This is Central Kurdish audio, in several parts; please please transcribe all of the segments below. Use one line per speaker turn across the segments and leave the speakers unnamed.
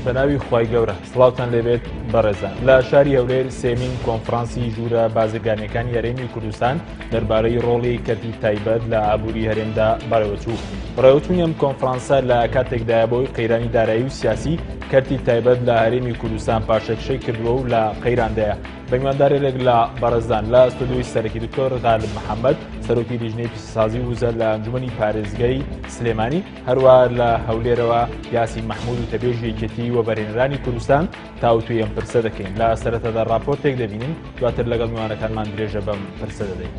بەناوی خی گەورە سڵاوتان لێبێت بەڕێزان لە شاری هەولێر سێمین کۆنفرانسی ژوورە بازرگانیەکانی هەرێمی کوردستان دەربارەی ڕۆڵی کەرتی تایبەت لە ئابووری هەرێمدا بەڕێوەچوو. ڕێوەچوونی ئەم کۆنفرانسە لە کاتێکدایە بۆی قەیرانی دارایی و سیاسی کەرتی تایبەت لە هەرێمی کوردستان پاشەکشەی کردووە و لە قەیراندایە. بەمیواندارێک لە بەڕێزان لە ستودیۆی سەرەکی دکتۆر غالب محەممەد سەرۆکی لیژنەی پیسەسازی وزە لە ئەنجومەنی پارێزگای سلێمانی، هەروە لە هەولێرەوە یاسین مەحموود و تەبێژی یەکێتی وەبەرهێنەرانی کوردستان تاوتوی ئەم پرسە دەکەین. لە سەرەتادا راپۆرتێک دەبینین، دواتر لەگەڵ میوانەکانمان درێژە بەم پرسە دەدەین.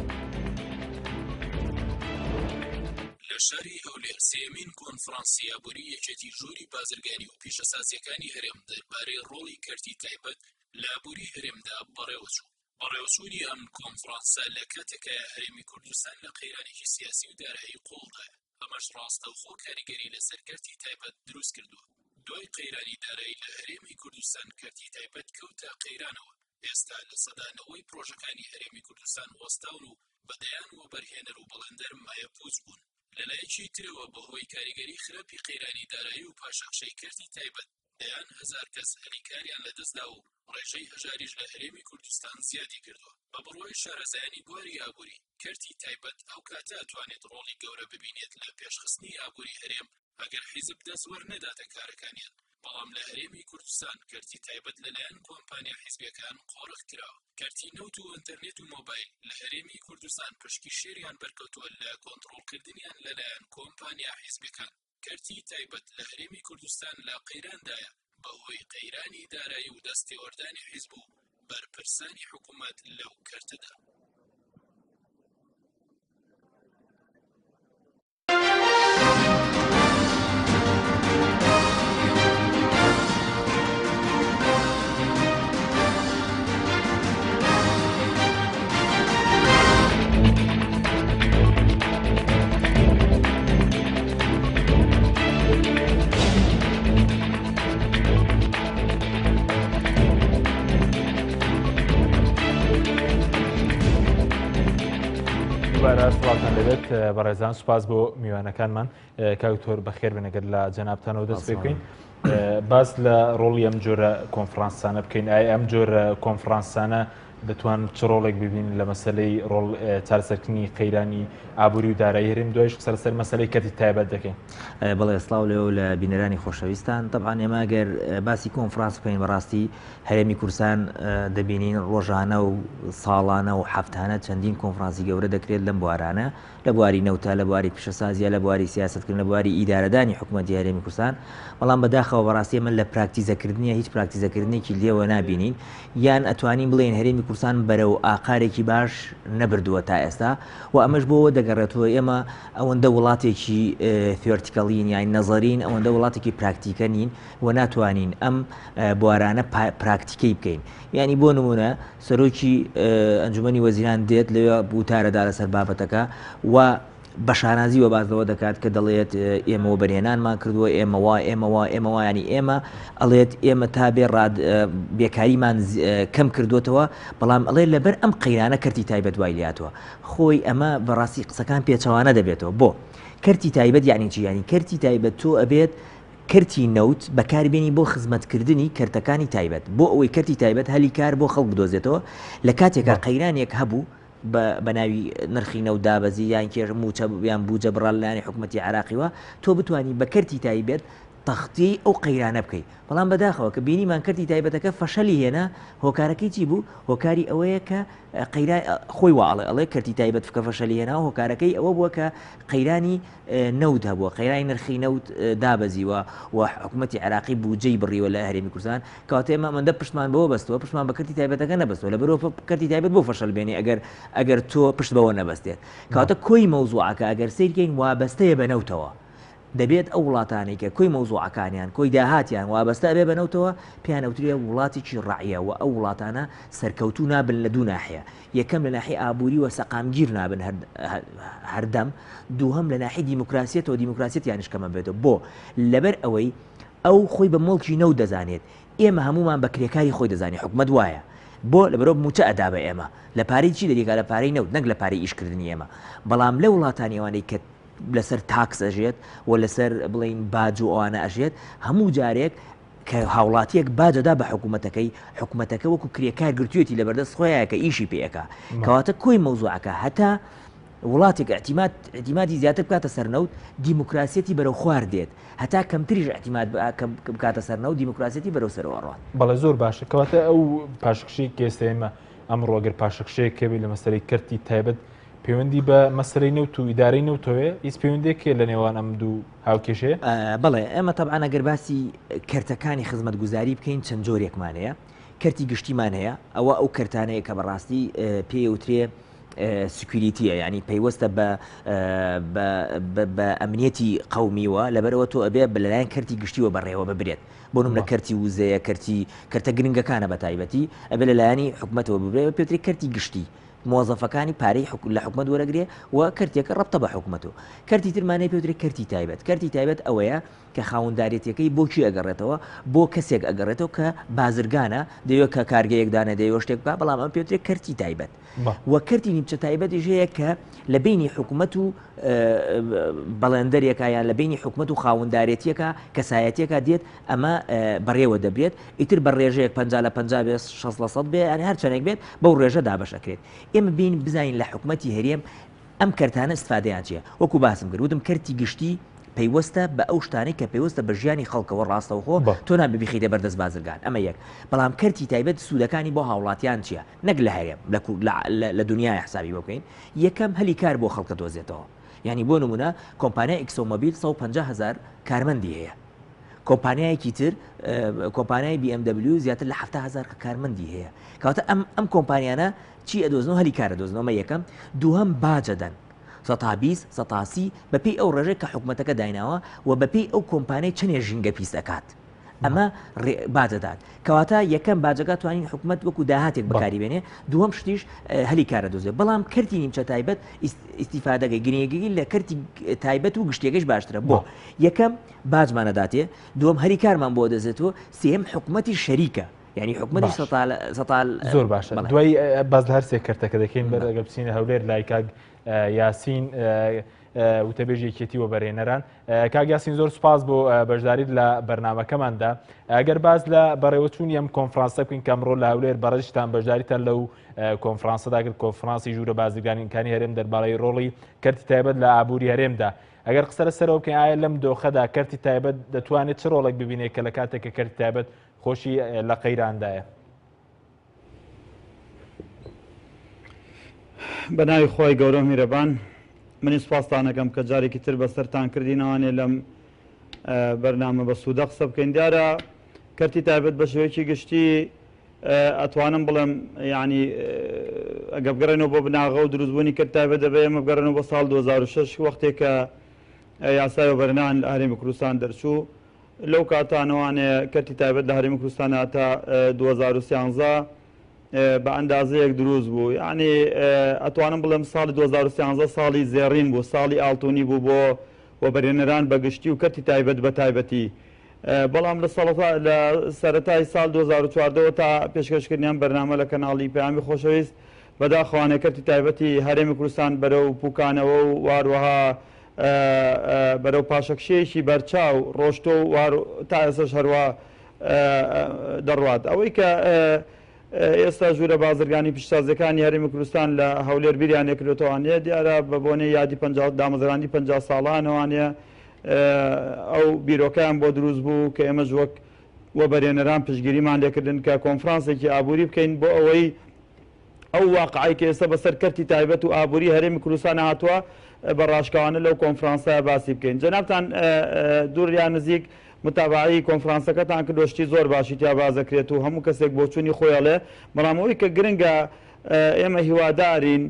لە شاری هەولێر سێمین کۆنفرانسی ئابووری یەکێتی ژووری بازرگانی و پیشەسازیەکانی هەرێم دەربارەی ڕۆڵی کەرتی تایبەت لە ئابووری هەرێمدا بەڕێوەچوو. بەڕێوەچوونی ئەم کۆنفرانسە لە کاتێکە هەرێمی کوردستان لە قەیرانێکی سیاسی و دارایی قوڵدایە، ئەمەش ڕاستەوخۆ کاریگەری لەسەر کەرتی تایبەت دروست کردووە. دوای قەیرانی دارایی لە هەرێمی کوردستان کەرتی تایبەت کەوتە قەیرانەوە. ئێستا لە سەدانەوەی پرۆژەکانی هەرێمی کوردستان وەستاون و بەدەیان وەبەرهێنەر و بەڵەندەر مایەپووچ بوون. لەلایەکی ترەوە بەهۆی کاریگەری خراپی قەیرانی دارایی و پاشەخشەی کەرتی تایبەت دەیان هەزار کەس هەریکاریان لەدەستدا و ڕێژەی هەژاریش لە هەرێمی کوردستان زیادی کردووە. بە بڕوای شارەزایانی بواری ئابووری کەرتی تایبەت ئەو کاتە ئەتوانێت ڕۆڵی گەورە ببینێت لە پێشخستنی ئابووری هەرێم ئەگەر حیزب دەست وەرنەداتە کارەکانیان. بەڵام لە هەرێمی کوردستان کەرتی تایبەت لەلایەن کۆمپانیا حیزبیەکان قۆڕق کراوە. کەرتی نەوت و ئینتەرنێت و مۆبایل لە هەرێمی کوردستان پشکی شێریان بەرکەوتووە لە کۆنتڕۆڵکردنیان لەلایەن کۆمپانیا حیزبیەکان. کەرتی تایبەت لە هەرێمی کوردستان لە قەیراندایە بەهۆی قەیرانی دارایی و دەستێوەردانی حیزب و بەرپرسانی حکوومەت لەو کەرتەدا.
سڵاوتان لەبێت بەڕێزان، سوپاس بۆ میوانەکانمان. کاکتۆر بەخێر بنەگەر لە جەنابتانەوە دەست پێ بکەین. باس لە ڕۆڵی ئەم جۆرە کۆنفرانسانە بکەین. ئایا ئەم جۆرە کۆنفرانسانە دەتوان چ ڕۆڵێک ببین لە مەسلەی ڕۆڵ چارەسەرکردنی قەیرانی ئابووری و دارایی هەرێم، دوایش سەرسەر مەسلەی کەرتی تایبەت دەکەین.
بەڵێ سڵاو لێو لە بینەرانی خۆشەویستان. طبعاً ئێمە ئەگەر باسی کۆنفرانس بکەین بەڕاستی هەرێمی کوردستان دەبینین ڕۆژانە و ساڵانە و هەفتانە چەندین کۆنفرانسی گەورە دەکرێت لەم بوارانە، لە بواری نەوتە، لە بواری پیشەسازیە، لە بواری سیاسەتکردن، لە بواری ئیدارەدانی حکوومەتی هەرێمی کوردستان. بەڵام بەداخەوە بەڕاستی من لە پراکتیزەکردنیە هیچ پراکتیزەکردنێکی لێوە نابینین، یان ئەتوانین بڵێن هەرێمی کوردستان بەرەو ئاقارێکی باش نەبردووە تا ئێستا. و ئەمەش بۆ دەگەڕێتەوە ئێمە ئەوەندە وڵاتێکی ثیۆرتیکەڵین یان نەزەرین، ئەوەندە وڵاتێکی پراکتیکە نین و ناتوانین ئەم بوارانە پراکتیکەی بکەین. یعنی بۆ نمونە سەرۆکی ئەنجومەنی وەزیران دێت لەوێ بوتارەدا لەسەر بابەتەکە و بەشانازی وە بازەوە دەکات کە دەڵێت ئێمە وەبەرهێنانمان کردووە، ئێمەوە ینی ئێمە ئەڵێت ئێمە تا بێ بێکاریمان کەم کردوتەوە، بەڵام ئەڵێ لەبەر ئەم قەیرانە کەرتی تایبەت وای لاتوە. خۆی ئەمە بەڕاستی قسەکان پێچەوانە دەبێتەوە. بۆ کەرتی تایبەت یعنی چی؟ ینی کەرتی تایبەت تۆ ئەبێت کەرتی نەوت بەکاربێنی بۆ خزمەتکردنی کەرتەکانی تایبەت، بۆ ئەوەی کەرتی تایبەت هەلی کار بۆ خەڵک بدۆزێتەوە. لە کاتێکە قەیرانێک هەبوو بە ناوی نرخی نەوت دابەزی یان کێ موچە یان بوجە بڕال لایەنی حکوومەتی عێراقیوە، تۆ بتوانی بە کەرتی تایبەت تەختی ئەو قەیرانە بکەیت. بەڵام بەداخەوە کە بینیمان کەرتی تایبەتەکە فەشەلی هێنا، هۆکارەکەی چی بوو؟ هۆکاری ئەوەیە کە خۆی واڵێ ئەڵێ کەرتی تایبەت بکە فەشەلی هێنا، و هۆکارەکەی ئەوە بووە کە قەیرانی نەوت هەبووە، قەیرانی نرخی نەوت دابەزیوە و حکوومەتی عێراقی بوجەی بڕیوە لە هەرێمی کوردستان. کەواتە ئێمە ئەمەندە پشتمان بەوە بەستەوە، پشتمان بە کەرتی تایبەتەکە نەبەستەوە، لەبەرەوە کەرتی تایبەت بۆ فەشەل بێنێ ئەگەر تۆ پشت بەوە نەبەستێت. کەواتە کۆی مەوزوعەکە ئەگەر سیرکەین وابەستەیە بەنەوتەوە، دەبێت ئەو وڵاتانێک کە کۆی مەوزوعەکانیان کۆی داهاتیان وابەستە بێ بەنەوتەوە پێیان ئەوترێ وڵاتێکی ڕاعیە، و ئەو وڵاتانە سەرکەوتوو نابن لە دوو ناحیە. یەکەم لە ناحی ئابووری و سەقامگیر نابن هەردەم، دووهەم لە ناحی دیموکراسیەتەوە دیموکراسیەتیانش کەمە بێتەوە. بۆ لەبەر ئەوەی ئەو خۆی بە مڵکی نەوت دەزانێت، ئێمە هەمومان بە کرێکاری خۆی دەزانێت، حکومەت وایە بۆ لەبەرەوە موچە ئەدا بە ئێمە لە پارەی چی دەریێکا؟ لە پارەی نەوت، نەک لە پارەی ئیشکردنی ئێمە. بەڵام لە وڵاتانی ئەوانەی کە لەسەر تاکس ئەژێت و لەسەر بڵین باج و ئەوانە ئەژێت، هەموو جارێک کە هاوڵاتیەک باجەدا بە حکوومەتەکە وەکو کرێکار گرتوێتی لە بەردەست خۆیان کە ئیشی پێەکە کەواتە کۆی مەوزوعەکە هەتا وڵاتێک اعتیمادی زیاتر بکاتە سەرنەوت دیموکراسیەتی بەرەو خوار دێت هەتا کەمتریش اعتیماد بکاتە سەرنەوت دیموکراسیەتی بەرەو سەرەوەڕات.
بەڵێ زۆر باشە کەواتە ئەو پاشکشی کێسێمە ئەمڕۆگەر پاشەکشەیە کەبێت لە مەسەرەی کەرتی تایبەت پەیوەندی بە مەسەرەی نەوت و ئیدارەی نەوتەوەیە هیچ پەیوەندێکێ لە نێوان ئەم دوو هاوکێشەیە؟
بەڵێ ئێمە تەبعا ئەگەر باسی کەرتەکانی خزمەتگوزاری بکەین چەند جۆرێکمان هەیە کەرتی گشتیمان هەیە ئەوە ئەو کەرتانەیە کە بەڕاستی پێوترێ سکوریتیە ینی پەیوەستە بە ئەمنیەتی قەومیوە لەبەرەوە تۆ ئەبێ لەلایەن کەرتی گشتیوە بەڕێوە ببرێت بۆ نمونە کەرتی وزەیە کەرتە گرنگەکانە بە تایبەتی ئەبێ لەلایەنی حکوومەتەوە ببرێت پێوتری کەرتی گشتی مۆزەفەکانی پارەی لە حکوومەت وەرەگرێ و کەرتێکە ڕەبتە بە حکوومەتەوە کەرتی ترمانەی پێوتری کەرتی تایبەت ئەوەیە کە خاوەنداریەتەکەی بۆچی ئەگەڕێتەوە بۆ کەسێک ئەگەڕێتەوە کە بازرگانە دەیەوە کە کارگەیەکدانە دەیەوە شتێک بە بەڵام ئەم پێوترێت کەرتی تایبەت وە کەرتی نیمچە تایبەتیش هەیە کە لە بینی حکوومەت و بەڵێندەرێکە یان لە بینی حکوومەت و خاوەندارێتیەکە کەسایەتیەکە دێت ئەمە بەڕێوە دەبرێت ئیتر بە ڕێژەیەک 50 بێت 600 بێ ینی هەر چەندێک بێت بەو ڕێژە دابەشەکرێت ئێمە بین بزانین لە حکوومەتی هەرێم ئەم کەرتانە استفادەیان چیە وەکو باسم کرد وتم کەرتی گشتی پەیوەستە بە ئەو شتانەی کە پێوەستە بە ژیانی خەڵکەوە ڕاستەوخۆ تۆ ناببیخیتە بەردەست بازرگان ئەمە یەک بەڵام کەرتی تایبەت سوودەکانی بۆ هاوڵاتیان چییە نەک لە هەیە لە دنیای حسابی بکەین یەکەم هەلی کار بۆ خەڵکە دۆزێتەوە ینی بۆ نمونە کۆمپانیای ئیکسۆمۆبیل 150,000 کارمەندی هەیە کۆمپانیایەکی تر کۆمپانیای BMW زیاتر لە 70,000 کارمەندی هەیە کەواتە ئەم کۆمپانیانە چی ئەدۆزنەوە هەلی کارە دۆزنەوە یەکەم دووهەم باجەدەن 120 بەپێی ئەو ڕێژێک کە حکوومەتەکە دایناوە و بەپێی ئەو کۆمپانیای چنێ ژینگە پیس دەکات ئەمە باجەدات کەواتە یەکەم باجەکە توانین حکوومەت وەکو داهاتێک بەکاری بێنێ دووەم شتیش هەلی کارە دۆزێت بەڵام کەرتی نیمچە تایبەت ئیستیفادەکەی گرنگی لە کەرتی تایبەت و گشتێکەکەش باشترە بۆ یەکەم باجمانەداتێ دووەم هەلی کارمان بۆ دەزێتەوە سێم حکوومەتی شەریکە یعنی حکوومەتی سەتال
زۆر باشە دوای باز هەر سێ کەرتەکە دەکەین بەرەگە بچینە هەولێر لای کاک یاسین وتەبێژێکێتی وە بەرهێنەران کاک یاسین زۆر سوپاس بۆ بەشداریت لە بەرنامەکەماندا ئەگەر باز لە بەڕێوەچوونی ئەم کۆنفرانسە بکەین کە ئەمڕۆ لە هەولێر بەڕێژتان بەشداریتان لەو کۆنفرانسەدا کرد کۆنفرانسی ژوورە بازرگانیەکانی هەرێم دەربارەی ڕۆڵی کەرتی تایبەت لە ئابووری هەرێمدا ئەگەر قسە لەسەرەوە بکەین ئایا لەم دۆخەدا کەرتی تایبەت دەتوانێت چ ڕۆڵێک ببینێت کە لە کاتێک کە کەرتی تایبەت خۆشی لە قەیراندایە؟
بەناوی خۆی گەورە و میرەبان منی سوپاستانەکەم کە جارێکی تر بەسەرتان کردینەوانێ لەم بەرنامە بە سوودە قسە بکەین دیارە کەرتی تایبەت بە شێوەیەکی گشتی ئەتوانم بڵێم ینی ئەگە بگەڕێنەوە بۆ بناغە و دروستبوونی کرد تایبەت دەبێ ئێمە بگەڕێنەوە بۆ ساڵ 2006 وەختێک کە یاسای وەبەرنان لە هەرێمی کوردستان دەرچوو لەو کاتانەوانێ کەرتی تایبەت لە هەرێمی کوردستانە تا 2013 بە ئەندازەیەک دروست بوو یعنی ئەتوانم بڵێم ساڵی 2013 ساڵی زێڕین بوو ساڵی ئاڵتونی بوو بۆ وەبەرهێنەران بەگشتی و کەرتی تایبەت بە تایبەتی بەڵام لە سەرەتای ساڵ 2014 تا پێشکەشکردنیان بەرنامە لە کەناڵی پەیامی خۆشەویست بەداخەوانێ کەرتی تایبەتی هەرێمی کوردستان بەرەو پوکانەوە و واروەها بەرەو پاشەکشەیەکی بەرچاو ڕۆشتۆ و تا ئێسش هەروە دەڕوات ئەوەی کە ئێستا ژوورە بازرگانی پیشتازەکانی هەرێمی کوردستان لە هەولێر بیریان لێکردێتەوانەیە دیارە بە بۆنەی یادی دامەزرانی 50 ساڵانەوانەیە ئەو بیرۆکەیان بۆ دروست بوو کە ئێمەش وەک وەبەرهێنەران پشتگیریمان لێکردن کە کۆنفرانسێکی ئابووری بکەین بۆ ئەوەی ئەو واقعی کە ئێستا بەسەر کەرتی تایبەت و ئابووری هەرێمی کوردستان هاتووە بە ڕاشکەوانە لەو کۆنفرانسە باسی بکەین جەنابتان دووریان نزیک متابعی کۆنفرانسەکەتان کردۆشتی زۆر باشی تیا بازەکرێت و هەموو کەسێک بۆ چوونی خۆیاڵێ بەڵام ئەوەی کە گرنگە ئێمە هیوادارین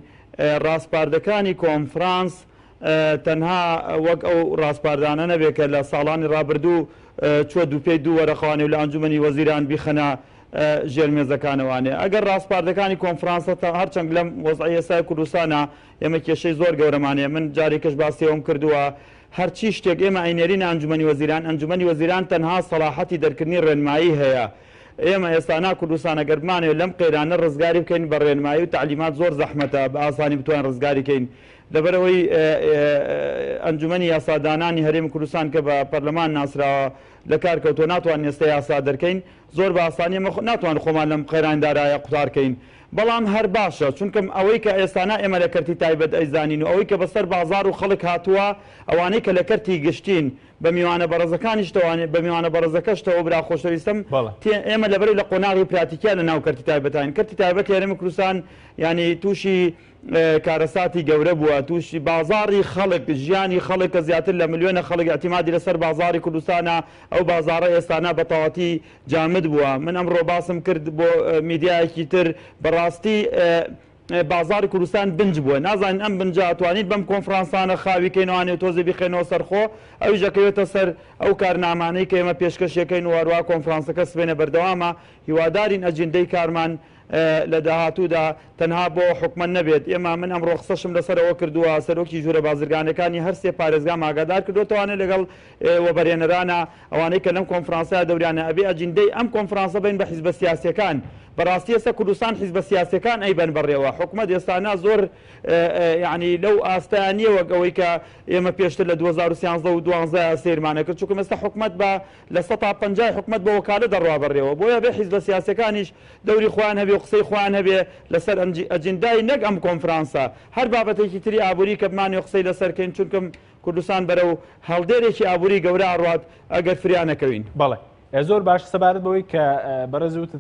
ڕاستپاردەکانی کۆنفرانس تەنها وەک ئەو ڕاستپاردانە نەبێت کە لە ساڵانی ڕابردوو چوە دووپێی دوو وەرەخوانێ و لە ئەنجومەنی وەزیران بیخەنە ژێرمێزەکانەوانێ ئەگەر ڕاستپاردەکانی کۆنفرانسە هەرچەند لەم وەزعی ئێستای کوردستانە ئێمە کێشەی زۆر گەورەمانەیە من جارێکەش باسیەوەم کردووە هەرچی شتێک ئێمە ئەینێرین ئەنجومەنی وەزیران ئەنجومەنی وەزیران تەنها سەلاحەتی دەرکردنی ڕێنمایی هەیە ئێمە ئێستانا کوردستانە گەرمانێ لەم قەیرانە ڕزگاری بکەین بە ڕێنمایی و تعلیمات زۆر زەحمەتە بە ئاسانی بتوان ڕزگاری بکەین لەبەرەوەی ئەنجومەنی یاسادانانی هەرێمی کوردستان کە بە پەرلەمان ناسراوە لە کارکەوتۆ ناتوان ئێستا یاسا دەرکەین زۆر بە ئاسانی ناتوان خۆمان لەم قەیراندارایە قوتارکەین. بەڵام هەر باشە چونکەم ئەوەی کە ئێستانە ئێمە لە کەرتی تایبەت ئەیزانین و ئەوەی کە بەسەر بازار و خەڵک هاتووە ئەوانەی کە لە کەرتی گشتین بە میوانە بەڕێزەکانیشتەوانێ بە میوانە بەڕێزەکەشتەوە برا خۆشەویستم ئێمە لەبەرەوەی لە قۆناغی پراتیکیا لە ناو کەرتی تایبەتین کەرتی تایبەت هەرێمی کوردستان ینی تووشی کارەساتی گەورە بووە تووشی بازاری خەڵک ژیانی خەڵک کە زیاتر لە ملیۆنە خەڵک اعتیمادی لەسەر بازاری کوردستانە ئەو بازارە ئێستانە بە تەواتی جامد بووە. من ئەمڕۆ باسم کرد بۆ میدیایەکی تر بەڕاستی بازاری کوردستان بنج بووە نازانین ئەم بنج ئەتوانیت بەم کۆنفرانسانە خاویکەینەوانێت تۆزە بخێنەوە سەرخۆ ئەوی ژەکەوێتە سەر ئەو کارنامانەی کە ئێمە پێشکەشەکەین و هەروە کۆنفرانسەکە سبێنە بەردەوامە هیوادارین ئەجندەی کارمان لە داهاتوودا تەنها بۆ حکومت نەبێت. ئێمە من ئەمڕۆ قسەشم لەسەرەوە کردووە سەرۆکی ژوورە بازرگانەکانی هەر سێ پارێزگا ئاگادار کردوتەوانێت لەگەڵ وەبەرهێنەرانە ئەوانەی کە لەم کۆنفرانسە دەورانە ئەبێ ئەجندەی ئەم کۆنفرانسە بین بە حیزبە سیاسیەکان بەڕاستی ئێستا کوردستان حیزبە سیاسیەکان ئەیبەن بەڕێوە حکومت ئێستانە زۆر یعنی لەو ئاستایانیەوە ئەوەی کە ئێمە پێشتر لە 2013 و 2012 سیرمانە کرد چونکە ئێستا حکومت بە لە 150 حکومت بە وەکالە دەڕوا بەڕێوە بۆیە بێ حیزبە سیاسیەکانیش دەوری خۆیان هەبێ و قسەی خۆیان هەبێ لەسەر ئەجندای نەک ئەم کۆنفرانسە هەر بابەتێکی تری ئابووری کە بمانێ قسەی لەسەرکەین چونکەم کوردستان بەرەو هەڵدێرێکی ئابووری گەورە ئەڕوات ئەگەر فریان نەکەوین.
بەڵێ زۆر باش سەبارەت بەوەی کە بەڕێزوت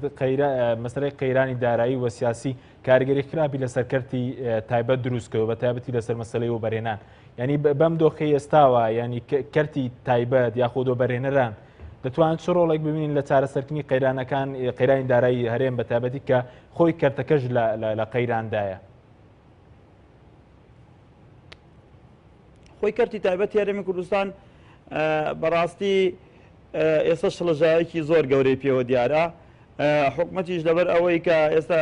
مەسەرەی قەیرانی دارایی و سیاسی کارگەری خراپی لەسەرکەرتی تایبەت دروستکەوە بە تایبەتی لەسەر مەسەلەی و بەرهێنان ینی بەم دۆخی ئێستاوە ینی کەرتی تایبەت یاخۆ دۆ بەرهێنەران دەتوانن چ ڕۆڵێک ببینین لە چارەسەرکردنی قەیرانەکان قەیرانی دارایی هەرێم بە تایبەتی کە خۆی کەرتەکەش لە قەیراندایە.
خۆی کەرتی تایبەتی هەرێمی کوردستان بەڕاستی ئێستا شڵەژایەکی زۆر گەورەی پێوە دیارە حکومەتیش لەبەر ئەوەی کە ئێستا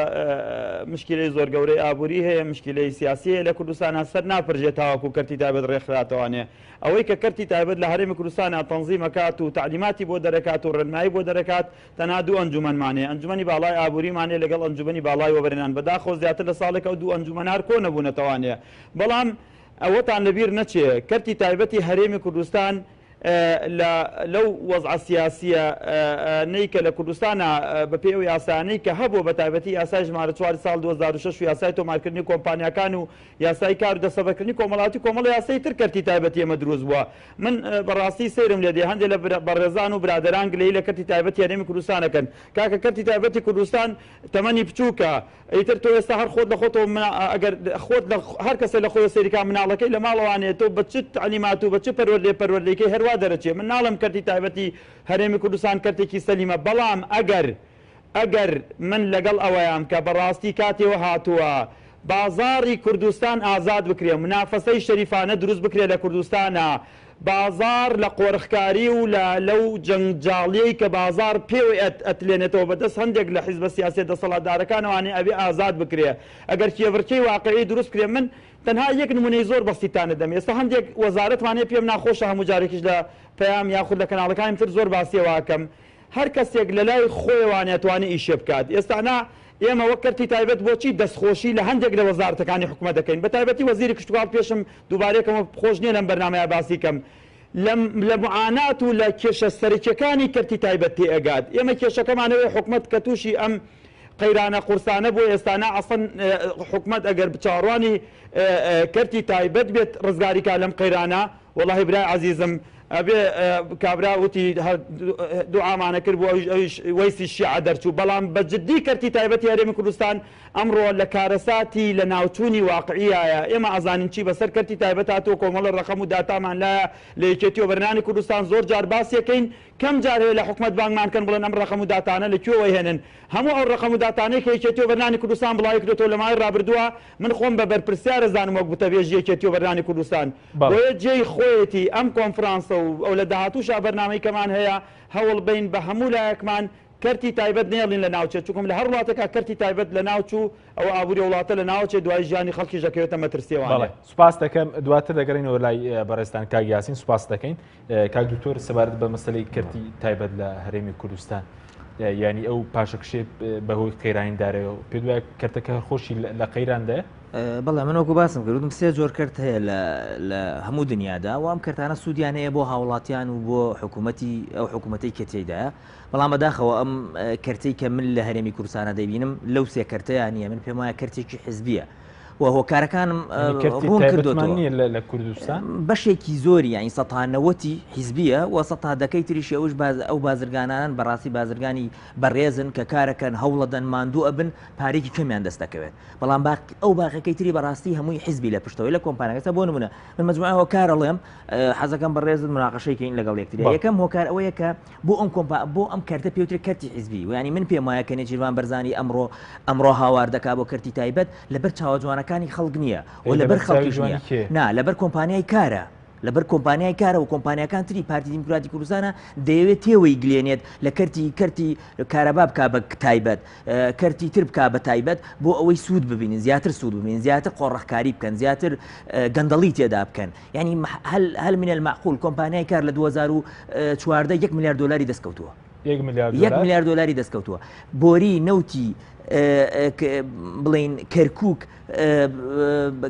مشکلەی زۆر گەورەی ئابووری هەیە مشکلەی سیاسی لە کوردستانە سەر ناپرژێت تاواکو کەرتی تایبەت ڕێکخراتەوانێ ئەوەی کە کەرتی تایبەت لە هەرێمی کوردستانە تەنزیمەکات و تعلیماتی بۆ دەرەکات و ڕێنمایی بۆ دەرەکات تەنها دوو ئەنجومەنمانێ ئەنجومەنی باڵای ئابووریمانێ لەگەڵ ئەنجومەنی باڵای وەبەرهێنان بەداخۆ زیاتر لە ساڵێک ئەو دوو ئەنجومەنار کۆ نەبوونەتەوانێ بەڵام ئەوەتان لەبیر نەچێ کەرتی تایبەتی هەرێمی کوردستان لەو وەزع سیاسیە نیکە لە کوردستانە بە پێی ئەو یاسانەی کە هەبوو بە تایبەتی یاسای ژمارە 4 ساڵ 2006 و یاسای تۆمارکردنی کۆمپانیەکان و یاسای کار و دەسەبەکردنی کۆمەڵاتی کۆمەڵی یاسای تر کەرتی تایبەتی ئێمە دروست بووە. من بەڕاستی سەیرم لێ دێ هەندێک لە بەڕێزان و برادەران گلەی لە کەرتی تایبەتی هەرێمی کوردستانەکەن کاکە کەرتی تایبەتی کوردستان تەمەنی بچووکە ئیتر تۆ ئێستا هەر خۆت لە خۆتەوە ئەگەر خۆت هەر کەسە لە خۆی سەیریکا مناڵەکەی لە ماڵەوانێت تۆ بە چ تعلیمات و بە چ پەروەردەیەکەی هەروە دەرەچێ من ناڵم کەرتی تایبەتی هەرێمی کوردستان کەرتێکی سەلیمە بەڵام ئەگەر من لەگەڵ ئەوەیان کە بەڕاستی کاتێوە هاتووە بازاری کوردستان ئازاد بکرێ منافەسەی شەریفانە دروست بکرێ لە کوردستانە بازار لە قۆرخکاری و لەو جەنجاڵیەی کە بازار پێوە ئەتلێنێتەوە بەدەست هەندێک لە حیزبە سیاسی دەسەڵاتدارەکانەوانێ ئەبێ ئازاد بکرێ ئەگەر کێڤڕکەی واقعی دروست کرێ من تەنها یەک نمونەی زۆر بەستیتانە دەم ئێستا هەندێک وەزارەتوانێ پێم ناخۆشە هەموو جارێکیش لە پەیام یاخود لە کەناڵەکانی تر زۆر باسیەوەکەم هەر کەسێک لە لای خۆیوانێتوانێ ئیشێ بکات ئێستانا ئێمە وەک کەرتی تایبەت بۆچی دەستخۆشی لە هەندێک لە وەزارەتەکانی حکومەت دەکەین بە تایبەتی وەزیری کشتوکاڵ پێشم دووبارەیەکەمە خۆش نییە لەم بەرنامەیە باسی کەم لە معانات و لە کێشە سەرکیەکانی کەرتی تایبەت تێ ئەگات ئێمە کێشەکەمانەوەی حکومەت کە تووشی ئەم قەیرانە قورسانە بۆ ئێستانە ئەسڵ حکومەت ئەگەر بچاڕوانی کەرتی تایبەت بێت ڕزگاریکا لەم قەیرانە وەڵاهی برای عەزیزم ئەبێ کابرا وتی دوعامانە کرد بۆ وەیسی شیعە دەرچوو بەڵام بە جددی کەرتی تایبەتی هەرێمی کوردستان ئەمڕۆ لە کارەساتی لە ناوچوونی واقعیایە ئێمە ئازانین چی بەسەر کەرتی تایبەت هاتووە کۆمەڵە ڕەقەم و داتامان لایە لە یەکێتی و بەرنانی کوردستان زۆر جار باسیەکەین کەم جار هەیە لە حکومەت بانگمان کەن بڵێن ئەم ڕەقەم و داتانە لەکوێوەی هێنن هەموو ئەو ڕەقەم و داتانەی کە یەکێتی و بەرنانی کوردستان بڵاوی کردێتەوە لە مای ڕابردووە من خۆم بە بەرپرسیارە زانم وەک بتەبێژی یەکێتی و بەرنانی کوردستان بۆیە جێی خۆیەتی ئەم کۆنفرانسە و ئەو لە داهاتووشا بەرنامەی کەمان هەیە هەوڵ بین بە هەموو لایەکمان کەرتی تایبەت نێڵین لە ناوچێت چونکم لە هەر وڵاتێکا کەرتی تایبەت لە ناوچوو ئەو ئابووری وڵاتە لە ناوچێ دوای ژیانی خەڵکی ژەکەوێتە مەترسیەوە.
سوپاس دەکەم دواتر دەگەڕینەوە لای بەڕێستان کاک یاسین سوپاس دەکەین کاک دوکتۆر سەبارەت بە مەسەلەی کەرتی تایبەت لە هەرێمی کوردستان ینی ئەو پاشەکشێ بەهۆی قەیرانیدارەوە پێ دوایە کەرتەکە خۆشی لە قەیراندایە
بەڵێ من وەکو باسم کردم سێ جۆر کرد هەیە لە هەموو دنیادا و ئەم کردانە سوودیان هەیە بۆ هاوڵاتیان و بۆ حکوومەتی ئەو حکوومەتی کە تێدایە بەڵام بەداخەوە ئەم کەرتەی کە من لە هەرێمی کوردستانە دەبینم لەو سێ کەرتەیان نیە من پێم وایە کەرتێکی حزبیە و هۆکارەکانم ڕوون کردوتەوە
لە کوردستان
بەشێکی زۆری یانی سەتانەوەتی حیزبیە و سەدەکەی تریشی ئەو بازرگانان بەڕاستی بازرگانی بەڕێزن کە کارەکەن هەوڵەدەن ماندوو ئەبن پارێکی کەمیان دەست دەکەوێت بەڵام ئەو باقەکەی تری بەڕاستی هەمووی حیزبی لە پشتەوەی لە کۆمپانیەکە بۆ نمونە من مجموعە هۆکارەڵێم حەزەکەم بەڕێزت مناقەشەیەکەین لەگەڵ یەکتری یەکەم هۆکار ئەوەیە کە بۆ ئەم کەرتە پێوترێت کەرتی حیزبی و ینی من پێم وایە کە نێچیروان بەرزانی ئەمڕۆ هاوار دەکا بۆ کەرتی تایبەت لەبەر چاوەجوانەکانی خەڵک نییە و لەبەر خەڵکیش نییە نا لەبەر کۆمپانیای کارە لەبەر کۆمپانیای کارە و کۆمپانیەکان تری پارتی دیموکراتی کوردستانە دەیەوێت تێوەی گلێنێت لە کەرتی کارەبا بکا بە تایبەت کەرتی تر بکا بە تایبەت بۆ ئەوەی سوود ببینین زیاتر سوود ببینین زیاتر قۆڕەخکاری بکەن زیاتر گەندەڵی تێدا بکەن ینی هەل من المعقول کۆمپانیای کار لە 2014 1 میلیارد دلاری دەستکەوتووە
1
میلیارد دلاری دەستکەوتووە بۆری نەوتی بڵین کەرکک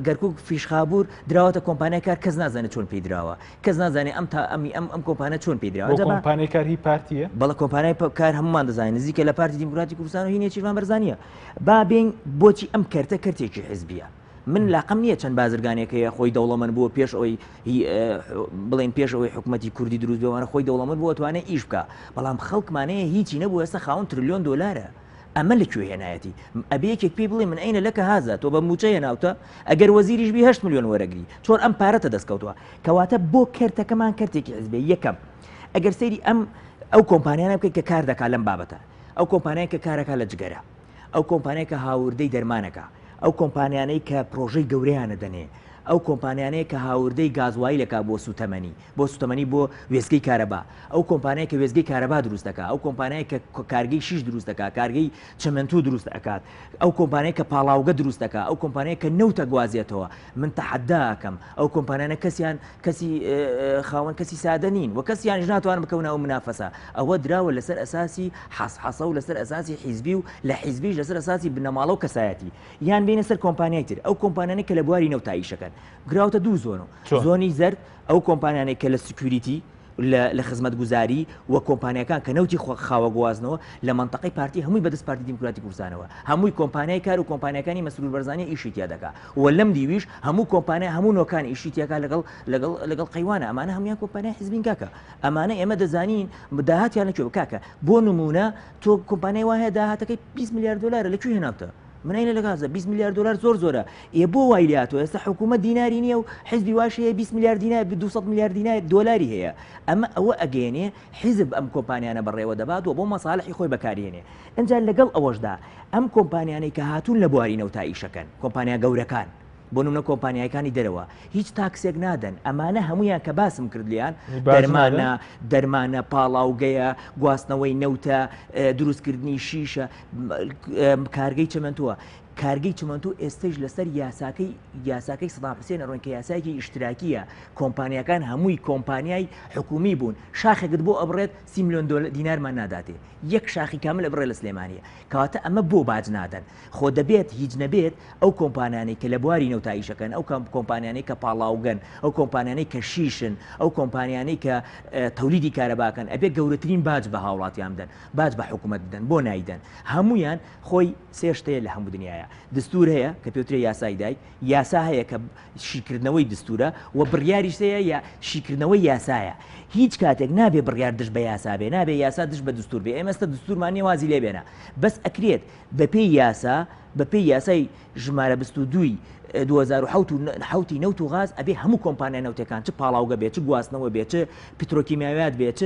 گەرکک فیشخابور دراوەتە کۆمپانیای کار کەس نازانێت چۆن پێی درراوە کەس نازانێت ئەم کۆمپانە چۆن پێی درراوە
کۆمپانیای کار هی پارتیە
بەڵە کۆمپانیای کار هەمومان دەزانین نزیکە لە پارتی دیموکراتی کوردستان و هینێ چیروان بەرزانیە با بین بۆچی ئەم کەرتێکی حیزبیە من لاقم نییە چەند بازرگانێکەیە خۆی دەوڵەمەند بووە پێش ئەوەی بڵێن پێش ئەوەی حکوومەتی کوردی دروست بێوانە خۆی دەوڵەمەند بووە توانێت ئیش بکە بەڵام خەڵکمانەیە هیچی نەبوو ئێستا خاوەن تریلیۆن دلارە ئەمە لەکوێ هێنایەتی ئەبێ یەکێک پێی بڵێ من ئەینە لەکە هازە تۆ بە موچەیە ناوتە ئەگەر وەزیریش بی 8 میلیۆن وەرەگری چۆن ئەم پارەتە دەستکەوتووە کەواتە بۆ کەرتەکەمان کەرتێکی حیزبێ یەکەم ئەگەر سەیری ئەو کۆمپانیانە بکەیت کە کار دەکات لەم بابەتە ئەو کۆمپانیای کە کارەکە لە جگەرە ئەو کۆمپانیای کە هاوردەی دەرمانەکە ئەو کۆمپانیانەی کە پرۆژەی گەورەیانە دەنێ ئەو کۆمپانیانەیە کە هاوردەی گازوایی لەکا بۆ سوتەمەنی بۆ وێزگەی کارەبا ئەو کۆمپانیای کە وێزگەی کارەبا دروست دەکات ئەو کۆمپانیای کە کارگەی شیش دروست دەکات کارگەی چمنتو دروست دەکات ئەو کۆمپانیای کە پاڵاوگە دروست دەکات ئەو کۆمپانیای کە نەوتە گوازێتەوە من تەحەداکەم ئەو کۆمپانیانە کەسی خاوەن کەسی سادە نین و کەسیانش ناتوانن بکەونە ئەو منافەسە ئەوە دراوە لەسەر ئەساسی حەسە و لەسەر ئەساسی حیزبی و لە حیزبیش لەسەر ئەساسی بنەماڵە و کەسایەتی یان بینە سەر کۆمپانیای تر ئەو کۆمپانیانەی کە لە بواری نەوتاییشەکەن گراوتە دوو زۆنی زەرد ئەو کۆمپانیانەی کە لە سکیوریتی لە خزمەت گوزاری و کۆمپانیەکان کە نەوتی خاوە گوازنەوە لە منطقەی پارتی هەمووی بەدەست پارتی دیموکراتی کوردستانەوە هەمووی کۆمپانیای کار و کۆمپانیەکانی مەسئول بەرزانی ئیشی تیا دەکات و لەم دیویش هەموو کۆمپانیا هەموو نۆکان ئیشی تیاکە لەگەڵ قەیوانە ئەمانە هەمویان کۆمپانیای حیزبین کاکە ئەمانە ئێمە دەزانین داهاتیان لەکوێ کاکە بۆ نمونە تۆ کۆمپانیای وایە داهاتەکەی 20 میلیارد دلار لەکوێ هێناوتە من ئەینە لە گازە 20 میلیارد دلار زۆرە بۆ وای لاتەوە ئێستا حکوومەت دیناری نییە و حیزبی واش هەیە 20 میلیارد دینار 200 میلیارد دینار دلاری هەیە ئەمە ئەوە ئەگەێنێ حیزب ئەم کۆمپانیانە بەڕێوە دەبات و بۆ مەساڵحی خۆی بەکارهێنێ ئەنجا لەگەڵ ئەوەشدا ئەم کۆمپانیانەی کە هاتوون لە بواری نەوتاییشەکەن کۆمپانیا گەورەکان بۆ نمونە کۆمپانیەکانی دەرەوە هیچ تاکسێک نادەن ئەمانە هەمویان کە باسم کردلیان دەرمانە پاڵاوگەیە گواستنەوەی نەوتە دروستکردنی شیشە کارگەی چمنتووە کارگەی چمنتو ئێستش لەسەر یاساکەی سەدام حوسێن ڕۆن کە یاسایەکی ئیشتراکیە کۆمپانیەکان هەمووی کۆمپانیای حکومی بوون شاخێکت بۆ ئەبڕێت 30 میلیۆن دینارمان ناداتێ یەک شاخی کامل ئەبڕێ لە سلێمانیە کەواتە ئەمە بۆ باج نادەن خۆ دەبێت هیچ نەبێت ئەو کۆمپانیانەی کە لە بواری نەوتاییشەکەن ئەو کۆمپانیانەی کە پاڵاوگەن ئەو کۆمپانیانەی کە شیشن ئەو کۆمپانیانەی کە تەولیدی کارەباکەن ئەبێ گەورەترین باج بە هاوڵاتیان بدەن باج بە حکوومەت بدەن بۆ نایدەن هەمویان خۆی سێشتەیە لە هەموو دنیاە دستور هەیە کە پێوترێ یاسای دای یاسا هەیە کە شیکردنەوەی دستورە و بڕیاریش هەیە یا شیکردنەوەی یاسایە هیچ کاتێک نابێ بڕیار دش بە یاسا بێ نابێ یاسا دش بە دستور بێ ئێمەستە دستورمانی وازی لێ بێنە بەس ئەکرێت بەپێی یاسا بەپێی یاسای ژمارە 22 2007 نەوت و غاز ئەبێ هەموو کۆمپانیای نەوتەکان چ پاڵاوگە بێت چ گواستنەوە بێت چ پیترۆکیمیاویات بێت چ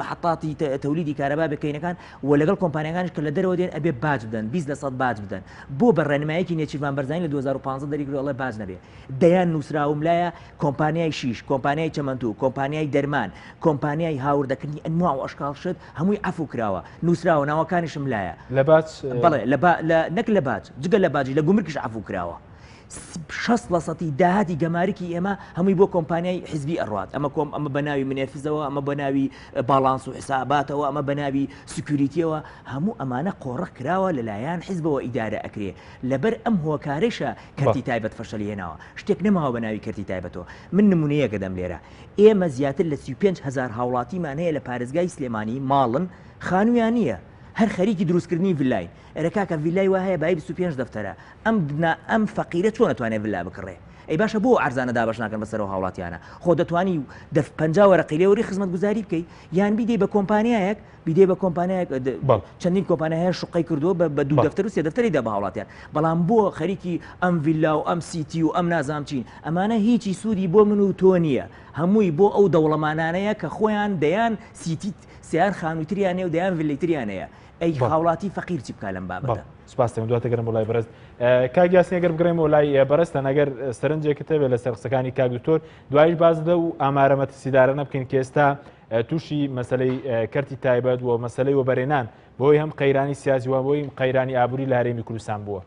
محطاتی تەولیدی کارەبا بکەینەکان و لەگەڵ کۆمپانیەکانش کە لە دەرەوە دێن ئەبێ باج بدەن 20% باج بدەن بۆ بەڕێنمایەکی نێچیروان بەرزانی لە 2015 دەریگرۆڵە باج نەبێ دەیان نووسراوم لایە کۆمپانیای شیش کۆمپانیای چەمەندوو کۆمپانیای دەرمان کۆمپانیای هاوردەکردنی ئەنواع و ئەشکال شت هەمووی عەفو کراوە نووسراوە ناوەکانیشم لایە
لە باج
بەڵێ نەک لە باج جگە لە باجی لە گومرگش عەفو کراوە 60% داهاتی گەمارکی ئێمە هەمووی بۆ کۆمپانیای حیزبی ئەڕات ئەمە بەناوی منێفزەوە ئەمە بەناوی باڵانس و حساباتەوە ئەمە بەناوی سکیوریتیەوە هەموو ئەمانە قۆڕە کراوە لەلایەن حیزبەوە ئیدارە ئەکرێ لەبەر ئەم هۆکارێشە کەرتی تایبەت فەشەلی هێناوە شتێک نەماوە بەناوی کەرتی تایبەتەوە من نمونەیەکە دەم لێرە ئێمە زیاتر لە 35,000 هاوڵاتیمان هەیە لە پارێزگای سلێمانی ماڵن خانوویان نییە هەر خەریکی دروستکردنی ڤیلای ئێرەکاکە ڤیلای وا هەیە بای 25 دەفتەرە ئەم فەقیرە چۆن ناتوانێت ڤیلا بکڕێ ئەی باشە بۆ عەرزانە دابەش ناکەن بەسەرەوە هاوڵاتیانە خۆ دەتوانی 50 وەرەقی لێوەری خزمەت گوزاری بکەیت یان بیدەی بە کۆمپانیایەک چەندین کۆمپانیا هەیە شوقی کردووە بە دوو دەفتەر و سێ دەفتەریدا بە هاوڵاتیان بەڵام بۆ خەریکی ئەم ڤیلا و ئەم سیتی و ئەم نازامچین ئەمانە هیچی سوودی بۆ من و تۆ نییە هەمووی بۆ ئەو دەوڵەمانانەیە کە خۆیان دەیان سیتی سیار خانوویتریانەیە و دەیان ڤیلەیتریانەیە ئەی هاوڵاتی فەقیر چی بکە لەم بابەتە
سپاس دواتە گەرم بۆ لای بەرز کاگیاسنی ئەگەر بگرێمەوە لای بەرزتان ئەگەر سەرنجێکت هەبێت لەسەر قسەکانی کاک دکتۆر دوایش باز بدە و ئامارە مەترسیدارە نەبکەین کە ئێستا تووشی مەسەلەی کەرتی تایبەت و مەسەلەی وەبەرێنان بۆی هەم قەیرانی سیاسی وان بۆی قەیرانی ئابووری لە هەرێمی کوردستان بووە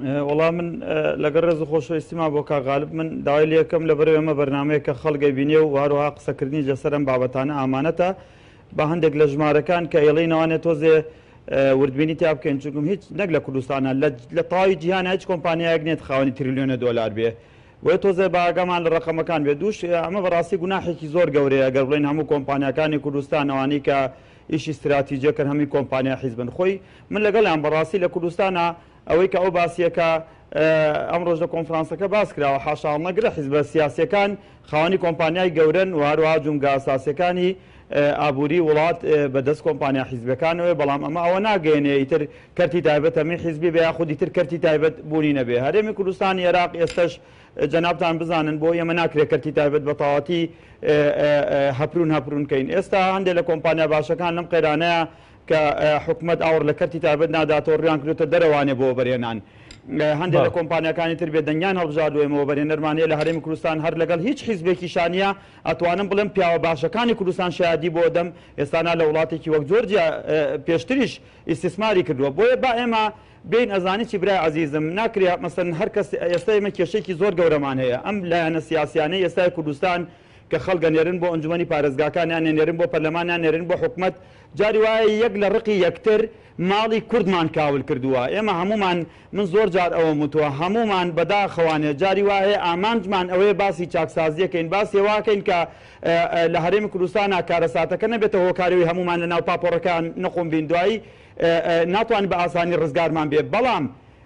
وەڵام من لەگەڵ ڕێز و خۆشەویستیما بۆ کاغالب من داوای لێ یەکەم لەبەرەوەی ئەمە بەرنامەیە کە خەڵگەی بینێ و هەروەها قسەکردنی جەسەر ئەم بابەتانە ئامانەتە بە هەندێک لە ژمارەکان کە ئێڵەی نەوانێت تۆزێ وردبینی تا بکەین چونکم هیچ نەک لە کوردستانە لە تەواوی جیهان هیچ کۆمپانیایەک نێت خاوەنی تریلیۆنە دۆلار بێ وە تۆزێ باگەمان لە ڕقەمەکان بێ دووش ئەمە بەڕاستی گوناحێکی زۆر گەورەیە ئەگەر بڵێن هەموو کۆمپانیەکانی کوردستان ئەوانەی کە ئیشی استراتیجیەکەن هەمی کۆمپانیا حیزبن خۆی من لەگەڵیان بەڕاستی لە کوردستانە ئەوەی کە ئەو باسیەکە ئەم ڕۆژ لە کۆنفرانسەکە باس کراوە حاشا نەگرە حیزبە سیاسیەکان خاوەنی کۆمپانیای گەورن و هەروەها جونگە ئاساسیەکانی ئابووری وڵات بەدەست کۆمپانیا حیزبەکانەوە بەڵام ئەمە ئەوە ناگەێنێ ئیتر کەرتی تایبەت هەمین حیزبی بە یاخودی تر کەرتی تایبەت بوونی نەبێ هەرێمی کوردستانی عێراق ئێستش جەنابتان بزانن بۆ ئێمە ناکرێت کەرتی تایبەت بە تەواوەتی هەپرونکەین ئێستا هەندێک لە کۆمپانیا باشەکان لەم قەیرانەیە کە حکومەت ئاور لە کەرتی تایبەت ناداتەوە ڕیان کردوتە دەرەوانێ بۆ بەرێنان هەندێک لە کۆمپانیەکانی تر بێ دەنگیان هەڵبژاردوێمەوە بەرێنەرمانەیە لە هەرێمی کوردستان هەر لەگەڵ هیچ حیزبێکی شانیە ئەتوانم بڵێم پیاوە باشەکانی کوردستان شایەدی بۆ دەم ئێستانا لە وڵاتێکی وەک جۆرجیا پێشتریش ئیسtismاری کردووە بۆیە با ئێمە بین ئەزانی چی برای عزیزم ناکرێت مەسەن هەر کەس ئێستا ئێمە کێشەیەکی زۆر گەورەمان هەیە ئەم لایەنە سیاسیانەی ئێستای کوردستان کە خەڵگە نێرن بۆ ئەنجومەنی پارێزگاکانیان نێرن بۆ پەرلەمانیان نێرن بۆ حکومەت جاری وایە یەک لە ڕقی یەکتر ماڵی کوردمان کاول کردووە ئێمە هەمومان من زۆر جار ئەوە وتووە هەمومان بەداخەوانێ جاری وایە ئامانجمان ئەوەیە باسی چاکسازیەکەین باسی واکەین کە لە هەرێمی کوردستانە کارەساتەکە نەبێتە هۆکاریەوەی هەمومان لە ناو پاپۆڕەکان نەخۆم بین دوایی ناتوانین بە ئاسانی ڕزگارمان بێ بەڵام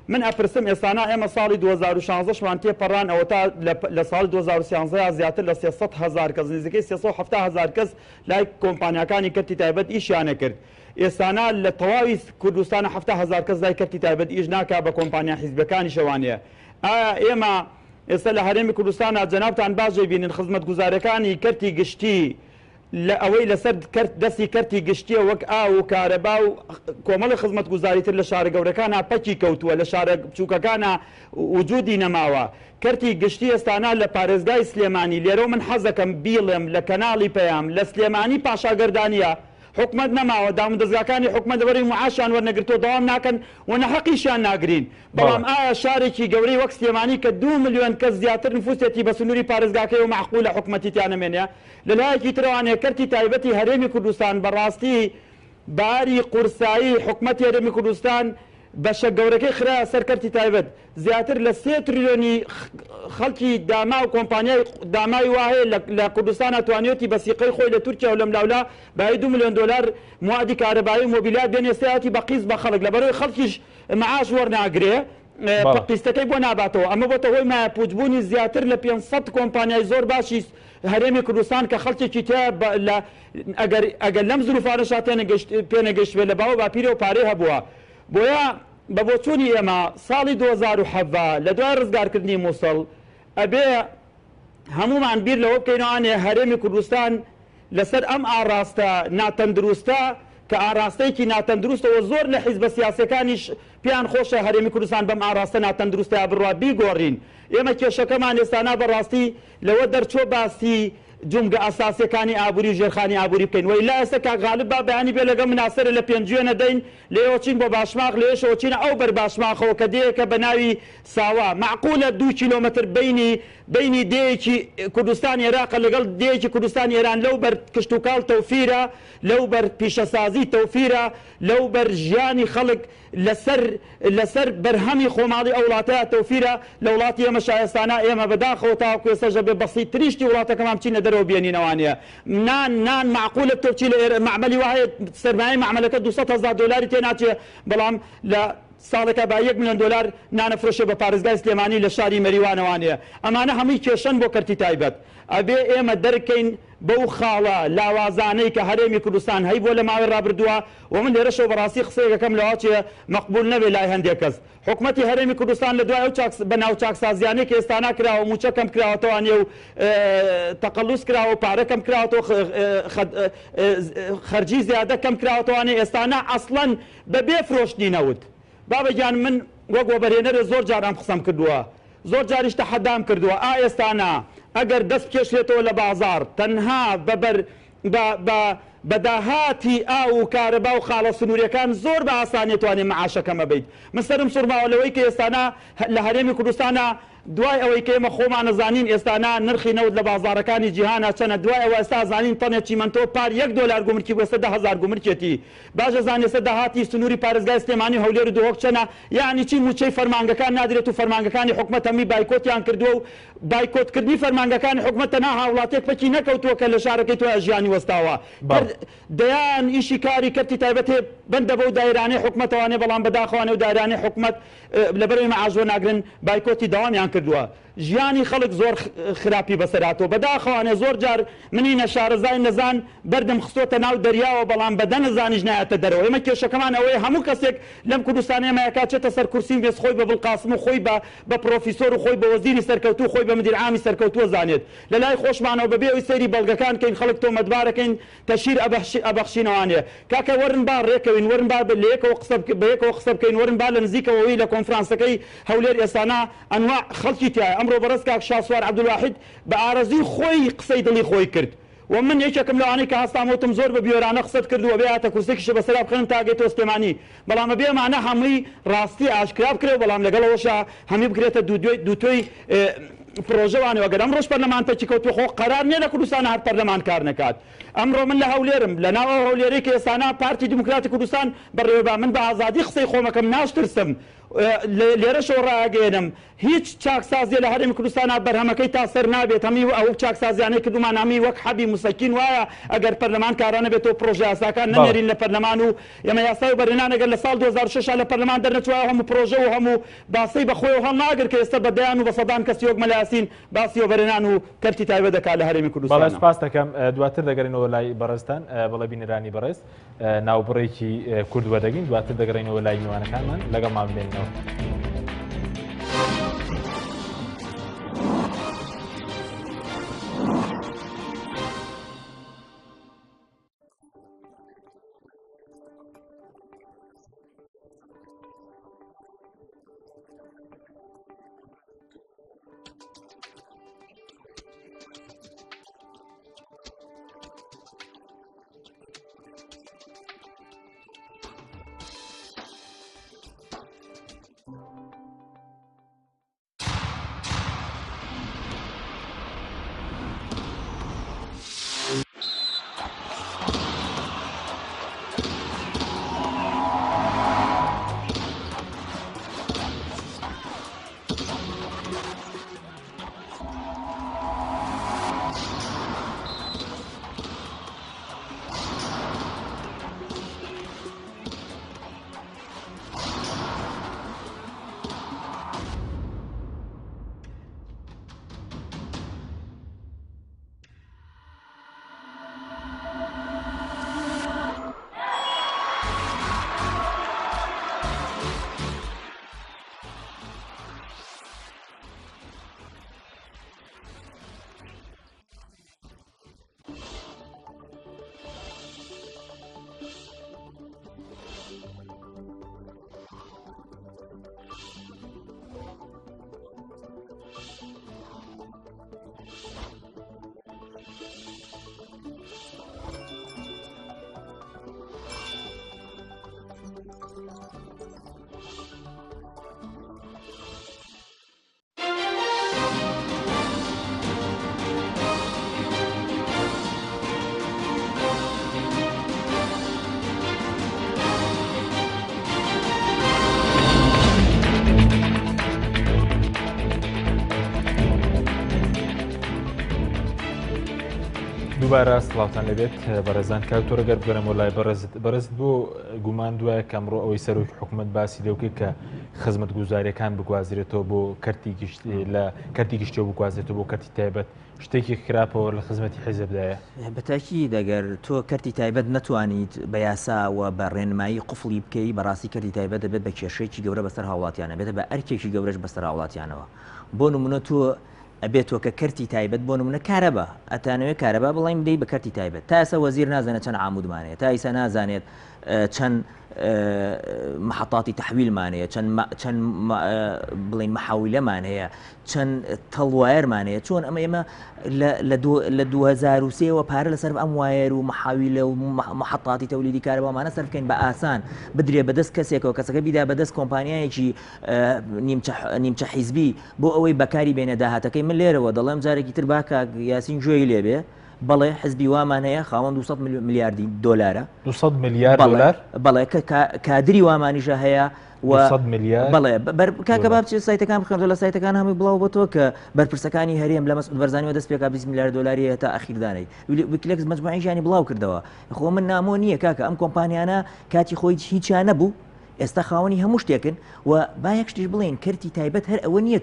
من ئەپرسم ئێستانا ئێمە ساڵی 2016مان تێپەڕان ئەوە تا لە ساڵی 2013 زیاتر لە 300,000 کەس نزیکەی 370,000 کەس لای کۆمپانیەکانی کەرتی تایبەت ئیشیانە کرد ئێستانا لە تەواوی کوردستانە 70,000 کەس لای کەرتی تایبەت ئیش ناکا بە کۆمپانیا حیزبەکانی شەوانەیە ئێمە ئێستا لە هەرێمی کوردستانە جەنابتان باشی بینن خزمەت گوزارەکانی کەرتی گشتی لە ئەوەی لەسەر دەستی کەرتی گشتیە وەک ئاو و کارەبا و کۆمەڵی خزمەت گوزاریتر لە شارە گەورەکانە پەکی کەوتووە لە شارە بچووکەکانە وجودی نەماوە کەرتی گشتی ئێستانا لە پارێزگای سلێمانی لێرە من حەزەکەم بیڵێم لە کەناڵی پەیام لە سلێمانی پاشاگەردانیە حکومت نەماوە دام دەستگاکانی حکومت دەبەری معاشیان وەرنەگرتۆ دەوام ناکەن وەنە حەقیشیان ناگرین بەڵام ئایا شارێکی گەورەی وەک سلێمانی کە 2 ملیۆن کەس زیاتر نفوسێتی بە سنووری پارێزگاکەی و معقولە حکومەتیتیان نامێنێ لەلایەکی ترەوانەیە کەرتی تایبەتی هەرێمی کوردستان بەڕاستی باری قورسایی حکومەتی هەرێمی کوردستان بەشە گەورەکەی خراە سەر کەرتی تایبەت زیاتر لە 3 تریلیۆنی خەڵکی داما و کۆمپانیای دامای وایە لە کوردستان توانێتی بەسیقەی خۆی لە تورکیا و لەم لاولا بای 2 ملیۆن دلار موادی کارەبایی و مۆبیلات بێنێستایەتی بە قیز بە خەڵک لەبەرەوەی خەڵکیش معاش وەرناگرێ قیستەکەی بۆ ناباتەوە ئەمە بۆتە هۆی مایەپوچبوونی زیاتر لە 500 کۆمپانیای زۆر باشی هەرێمی کوردستان کە خەڵکێکی تیا ئەگەر لەم زروفانەشا پێنەگەشت بێت لە باوە باپیرە و پارەی هەبووە بۆیە بە بۆچوونی ئێمە ساڵی 2017 لە دوای ڕزگارکردنی مووسڵ ئەبێ هەمومان بیر لەوە بکەینەوانێ هەرێمی کوردستان لەسەر ئەم ئاڕاستە ناتەندروستە کە ئاراستەیەکی ناتەندروستەوە زۆر لە حیزبە سیاسەکانیش پیان خۆشە هەرێمی کوردستان بەم ئاراستە ناتەندروستە بڕوا بیگۆڕین ئێمە کێشەکەمان ئێستانا بەڕاستی لەوە دەرچۆ باسی جونگە ئاساسیەکانی ئابووری ژێرخانی ئابووری بکەین وی لا ئێستا کاک غالب با بەیانی بێ لەگەڵ مناسەرە لە پێنجوێنە دەین لێەوە چین بۆ باشماق لێشەوە چینە ئەو بەر باشماخەوە کە دەیەکە بە ناوی ساوا معقولە 2 کیلۆمەتر بینی دەیەکی کوردستان عێراق لەگەڵ دەیەکی کوردستان ئێران لەو بەر کشت و کاڵ تەوفیرە لەو بەر پیشەسازی تەوفیرە لەو بەر ژیانی خەڵک لەسەر بەرهەمی خۆماڵی ئەو وڵاتەیە تەوفیرە لە وڵاتی ئێمە شایستانە ئێمە بەداخەوە تاوەکو ئێستاژە بێ بەسیط تریشتی وڵاتەکەمان بچینە دەرەوە بێنینەوانەیە نان معقولە تۆچی لە معمەلی وایە سەرمایەی معمەلەکە 200,000 دۆلاری تێناچێ بەڵام لە ساڵێکە با 1 ملیۆن دۆلار نانەفرۆشێ بە پارێزگای سلێمانی لە شاری مەریوانەوانەیە ئەمانە هەمووی کێشەن بۆ کەرتی تایبەت ئەبێ ئێمە دەرکەین بەو خاڵە لاوازانەی کە هەرێمی کوردستان هەی بۆ لە ماوەی ڕابردووە و من لێرەشەوە بەڕاستی قسەیەکەم لەواچێ مەقبول نەبێ لای هەندێک کەس حکومەتی هەرێمی کوردستان لە دوای بە ناو چاکسازیانەی کە ئێستا ناکراوە موچەکەم کراوەتەوانێ و تەقەلوس کراوە پارەکەم کراوەتەوە خەرجی زیادە کەم کراوەتەوانێ ئێستانە ئەسڵەن بەبێ فرۆشتنی نەوت بابەگیان من وەک وەبەرهێنەرە زۆر جارام قسەم کردووە زۆر جاریش تەحەدام کردووە ئێستانە ئەگەر دەست بکێشێتەوە لە بازار تەنها بەداهاتی ئاو و کارەبا و خاڵە سنووریەکان زۆر بە ئاسانێتوانێت مەعاشەکەمە بیت من سرم سوورماوە لەوەی کە ئێستانە لە هەرێمی کوردستانە دوای ئەوەی کە ئێمە خۆمان نەزانین ئێستانە نرخی نەوت لە بازارەکانی جیهانە چەنە دوای ئەوە ئێستا زانین تەنێک چیمەنتۆ پار 1 دۆلار گومرکی بۆ 100,000 گومرکێتی باشە زانێ ئێستا داهاتی سنووری پارێزگای سلێمانی هەولێر و دۆخ چەنە یعنی چی موچەی فەرمانگەکان نادرێت و فەرمانگەکانی حکومەت هەمی بایکۆتیان کردووە و بایکۆتکردنی فەرمانگەکانی حکومەت تەنها هاوڵاتێک پەکی نەکەوتووە کە لە شارەکەی تۆ ژیانی وەستاوە دەیان ئیشی کاری کەرتی تایبەت هەیە بەندە بەو دایرانەی حکومەتەوانێ بەڵام بەداخەوانێ و دایرانەی حکومەت لەبەرەوەی مەعاژۆ ناگرن بایکۆتی داوامیان کردووە ژیانی خەڵک زۆر خراپی بەسەراتەوە بەداخەوانێ زۆر جار منی نەشارەزای نەزان بەردەم خستۆتە ناو دەریاوە بەڵام بەدە نەزانیش نایەتە دەرەوە ئێمە کێشەکەمان ئەوەیە هەموو کەسێک لەم کوردستانە ئێمەیەکات چێتە سەر کورسیم بێت خۆی بە بڵقاسم و خۆی بە پرۆفیسۆر و خۆی بە وەزیری سەرکەوتوو خۆی بە مدیر عامی سەرکەوتووە زانێت لە لای خۆشمانەوە بەبێ ئەوی سەیری بەڵگەکان کەین خەڵک تۆمەتبارەکەین تەشیر ئەبەخشینەوانێ کاکە وەرن با ڕێکەوین وەرن با بە یەکەوە قسە بکەین وەرن با لە نزیکەوەی لە کۆنفرانسەکەی هەولێر ئێستانە ئەنواع خەڵکی تایە ئەمڕۆ بەڕێز کاک شاسوار عەبدولواحید بە ئارەزوی خۆی قسەی دڵی خۆی کرد و من یەکێکم لەوانەی کە هەستامەوتم زۆر بە بیۆرانە قسەت کردووە بێ هاتە کورسێکیشە بەسەرا بخێنن تا گەیتەوە سلێمانی بەڵام بەبێ ئەمانە هەمووی ڕاستی ئاشکرا بکرێ بەڵام لەگەڵەوەشە هەمی بکرێتە دووتۆی پرۆژەوانەوە گەر ئەم ڕۆژ پەرلەمان پەکی کەوتووە خۆ قەرار نییە لە کوردستان هەر پەرلەمان کار نەکات ئەمڕۆ من لە هەولێرم لە ناو هەولێرەی کە ئێستانە پارتی دیموکراتی کوردستان بەڕێوەبا من بە ئازادی قسەی خۆمەکەم ناشترسم لێرەشەوە ڕاگەێنم هیچ چاکسازیە لە هەرێمی کوردستانە بەرهەمەکەی تا سەر نابێت هەمی ئەو چاکسازیانەی کردومان هەمی وەک حەبی موسەکین وایە ئەگەر پەرلەمان کارانە بێتەوە پرۆژە یاساکان نەنێرین لە پەرلەمان و ئێمە یاسای بەرهێنان ئەگەر لە ساڵ 2006 لە پەرلەمان دەرنەچوایە هەموو پرۆژە و هەموو باسی بەخۆی و هەڵ ناگر کە ئێستا بەدەیان و بە سەدان کەسی وەک مەلایاسین باسی و بەرهێنان و کەرتی تایبەت دەکات لە هەرێمی کوردستان.
بەڵێ سپاس دەکەم دواتر دەگەڕێنەوە لای بەڕێستان بەڵێ بینەرانی بەڕێز ناوبڕێکی کورد وەردەگرین دواتر دەگەڕێنەوە لای میوانەکانمان لەگەڵمان بێنەوە. دووبارە سڵاوتان لەبێت بەڕێزان کاوتۆرەگەر بگەرم وڵای بەرزت بۆ گومان دوایە کەمڕۆ ئەوەی سەرۆکی حکوومەت باسی لەوکە کە خزمەت گوزاریەکان بگوازرێتەوە بۆ کەرتی گشتی و بگوازێتەوە بۆ کەرتی تایبەت شتێکی خراپەوە لە خزمەتی حیزبدایە
بەتاکی دەگەر تۆ کەرتی تایبەت نەتوانیت بە یاساوە بە ڕێنمایی قفڵی بکەی بەڕاستی کەرتی تایبەت دەبێت بە کێشەیەکی گەورە بەسەر هاوڵاتیانە بێتە بە ئەرکێکی گەورەش بەسەر هاوڵاتیانەوە بۆ نمونە تۆ ئەبێتەوە کە کەرتی تایبەت بۆ نمونە کارەبا ئەتانەوێت کارەبا بڵێم بدەی بە کەرتی تایبەت تا ئێستا وەزیر نازانێت چەند عامودمانەیە تا ئێستا نازانێت چەند محطاتی تحویلمانەیە چەند بڵین محاویلەمان هەیە چەند تەڵوایەرمان هەیە چۆن ئێمە لە 2023ەوە پارە لەسەر ئەم وایر و محاویلە و محطاتی تەولیدی کارەبامانە سەرف بکەین بە ئاسان بدرێ بەدەست کەسێکەوە کەسەکە بیدا بەدەست کۆمپانیایەکی نیمچە حیزبی بۆ ئەوەی بەکاری بێنە داهاتەکەی من لێرەوە دەڵێم جارێکی تر باکە یاسین گوێی لێبێ بەڵێ حزبی وامان هەیە خاوەن 200 میلیاردی دۆلارە
200 میلیارد دلار
بەڵێ کادری وامانیشە هەیە
200 میلیارد
بڵێ کاکە با بچێت سایتەکان بخێنەوە لە سایتەکان هەمووی بڵاو بۆ تۆ کە بەرپرسەکانی هەرێم لە مەسعود بەرزانیەوە دەست پێکا 20 میلیارد دلاری تا ئەخیردانەی ویکیلیکس مجموعی ژیانی بڵاو کردەوە خۆ من نامۆ نییە کاکە ئەم کۆمپانیانە کاتی خۆی هیچیان نەبوو ئێستا خاوەنی هەموو شتێکن و با یەک شتیش بڵێن کەرتی تایبەت هەر ئەوە نییە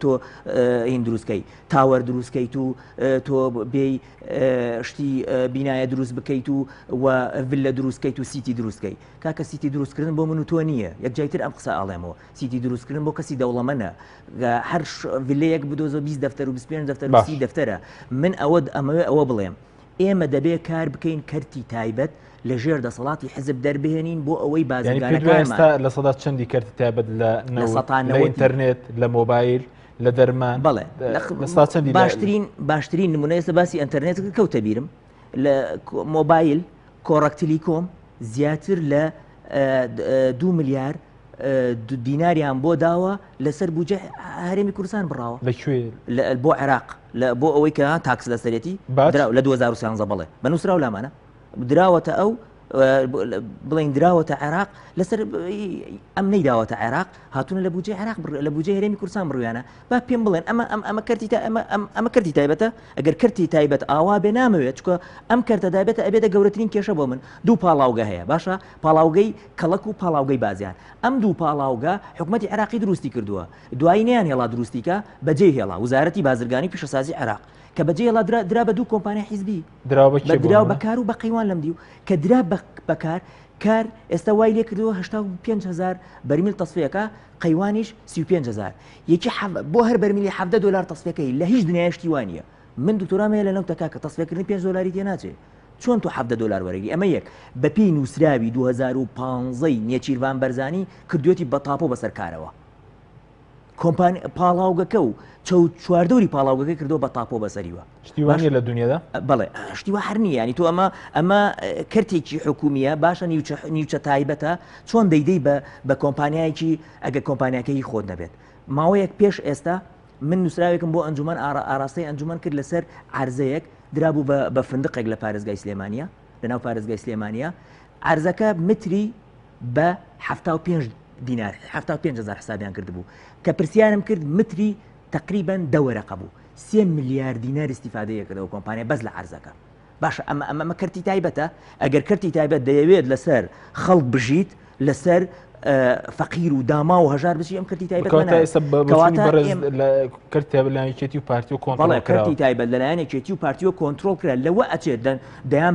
تۆ هین دروستکەی تاوەر دروستکەیت و تۆ بێی شتی بینایە دروست بکەیت و ڤیلە دروستکەیت و سیتی دروستکەی کاکە سیتی دروستکردن بۆ من و تۆ نییە یەک جایتر ئەم قسە ئاڵێمەوە سیتی دروستکردن بۆ کەسی دەوڵەمەنە هەر ڤیلەیەک بدۆزە 20 دەفتەر و 25 دەفتەر و 30 دەفتەرە من ئەمەوێ ئەوە بڵێم ئێمە دەبێت کار بکەین کەرتی تایبەت لە ژێر دەسەڵاتی حزب دەربهێنین بۆ ئەوەی
بازرگانەکان لە سەدات چەندی کەرتی تایبەت لە ئینتەرنێت لە مۆبایل لە دەرمان
بەڵێ باشترین نمونە ئێستا باسی ئینتەرنێت کەوتە بیرم لە مۆبایل کۆڕەکتلیکۆم زیاتر لە 2 میلیارد دیناریان بۆ داوە لەسەر بوجە هەرێمی کوردستان بڕاوە
لەکوێ
بۆ عێراق بۆ ئەوەی کە تاکس لە سەرەتی لە 2013 بڵێ بەنووسراو لامانە دراوەتە ئەو بڵین دراوەتە عێراق لەسەر ئەم نەیداوەتە عێراق هاتوونە لە بوجێ عێراق لە بوجێ هەرێمی کوردستان بڕویانە با پێم بڵێن ئەمە کەرتی تایبەتە ئەگەر کەرتی تایبەت ئاوا بێ نامەوێت چکە ئەم کەرتە دایبەتە ئەبێتە گەورەترین کێشە بۆ من دوو پاڵاوگە هەیە باشە پاڵاوگەی کەڵک و پاڵاوگەی بازیان ئەم دوو پاڵاوگە حکوومەتی عێراقی دروستی کردووە دوایی نیان هێڵا دروستیکە بەجێ هێڵا وزارەتی بازرگانی پیشەسازی عێراق کە بەجێ هێڵا درا بە دوو کۆمپانیا حیزبی دراو بەکار و بە قەیوان لەم دیو کە درا بەکار کار ئێستا وای لێ کردووە 85,000 بەرمیل تەسفیەکە قەیوانیش 35,000 یەکی بۆ هەر بەرمیلی 17 دلار تەسفیەکەی لە هیچ دنیای شتی وانە من دوتۆرام هەیە لە نەوتە کاکە تەسفیەکردنی 5 دلاری تێ ناچێت چۆن تۆ 17 دلار وەرەگری ئەمە یەک بە پێی نووسراوی 2015 نێچیروان بەرزانی کردوێتی بە تاپۆ بەسەر کارەوە کۆمپانی پاڵاوگەکە و چواردەوری پاڵاوگەکە کردەوە بە تاپۆ بەسەریوە
شتیوانە لە دنیادا
بەڵێ شتیوە هەر نیە ینی تۆ ئەمە کەرتێکی حکومیە باشە نیوچە تایبەتە چۆن دەیدەی بە کۆمپانیایکی ئەگە کۆمپانیاکەی خۆت نەبێت ماوەیەک پێش ئێستا من نووسراوێکم بۆ ئەنجومەن ئاراستەی ئەنجومەن کرد لەسەر عەرزەیەک درابوو بە فندقێک لە پارێزگای سلێمانیە لەناو پارێزگای سلێمانیە عەرزەکە متری بە 75 دینار 75,000 حسابیان کردبوو کە پرسیارم کرد متری تقریبا دەوەرەقە بوو 3 میلیارد دینار استیفادەیە کردەوە کۆمپانیا بەس لە عەرزەکە باشە ئەمە کەرتی تایبەتە ئەگەر کەرتی تایبەت دەیەوێت لەسەر خەڵک بژیت لەسەر فەقیر و داما و هەژار بچی ئەم کەرتی تایبەت
کەرتی و پارتی و کۆنتڕۆڵ
کەرتی تایبەت لەلایەنێکێتی و پارتی و کۆنتڕۆڵ کرا لەوە ئەچێت دەیان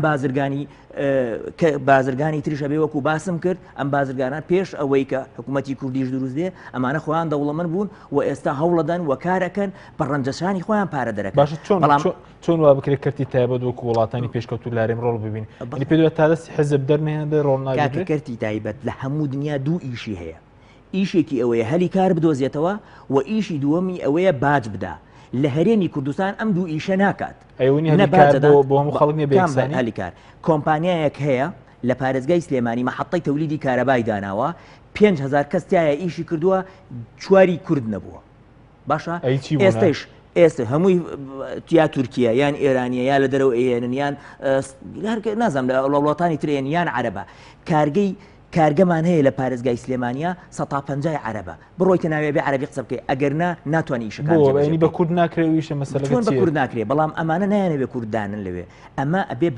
بازرگانی تریشە بێ وەکو باسم کرد ئەم بازرگانان پێش ئەوەی کە حکوومەتی کوردیش دروست بێ ئەمانە خۆیان دەوڵەمەند بوون و ئێستا هەوڵەدەن و کارەکەن بە ڕەنجەشانی خۆیان پارە دەرەکەن
باشە چۆن وا بکرێت کەرتی تایبەت وەکو وڵاتانی پێشکەوتوو لارێم ڕۆڵ ببین پێ تا دەستی حزب دەرنێنێ ڕۆڵ ناگرێت
کەرتی تایبەت لە هەموو دنیا دوو ئیشی هەیە ئیشێکی ئەوەیە هەلی کار بدۆزێتەوە و ئیشی دووەمی ئەوەیە باج بدا لە هەرێمی کوردستان ئەم دوو ئیشە ناکات
بۆ هەموو خەڵک نیە بێکسانی
هەلی کار کۆمپانیایەک هەیە لە پارێزگای سلێمانی مەحەطەی تەولیدی کارەبای داناوە 5,000 کەس تایە ئیشی کردووە چواری کورد نەبووە باشە ئێستا هەمووی یا تورکیا یان ئێرانیە یا لە دەرەوە ئێنن یان نازانم لە وڵاتانی ترێن یان عەرەبە کارگەمان هەیە لە پارێزگای سلێمانیا 150 عەرەبە بڕۆیتە ناوێ بێ عەرەبی قسە بکەی ئەگەرنا ناتوانانی ئیشەکان
بە کورد ناکرێویشە مەسەلە
بە کورد ناکرێ بەڵام ئەمانە نایانەوێ کورددانن لەوێ ئەمە ئەبێ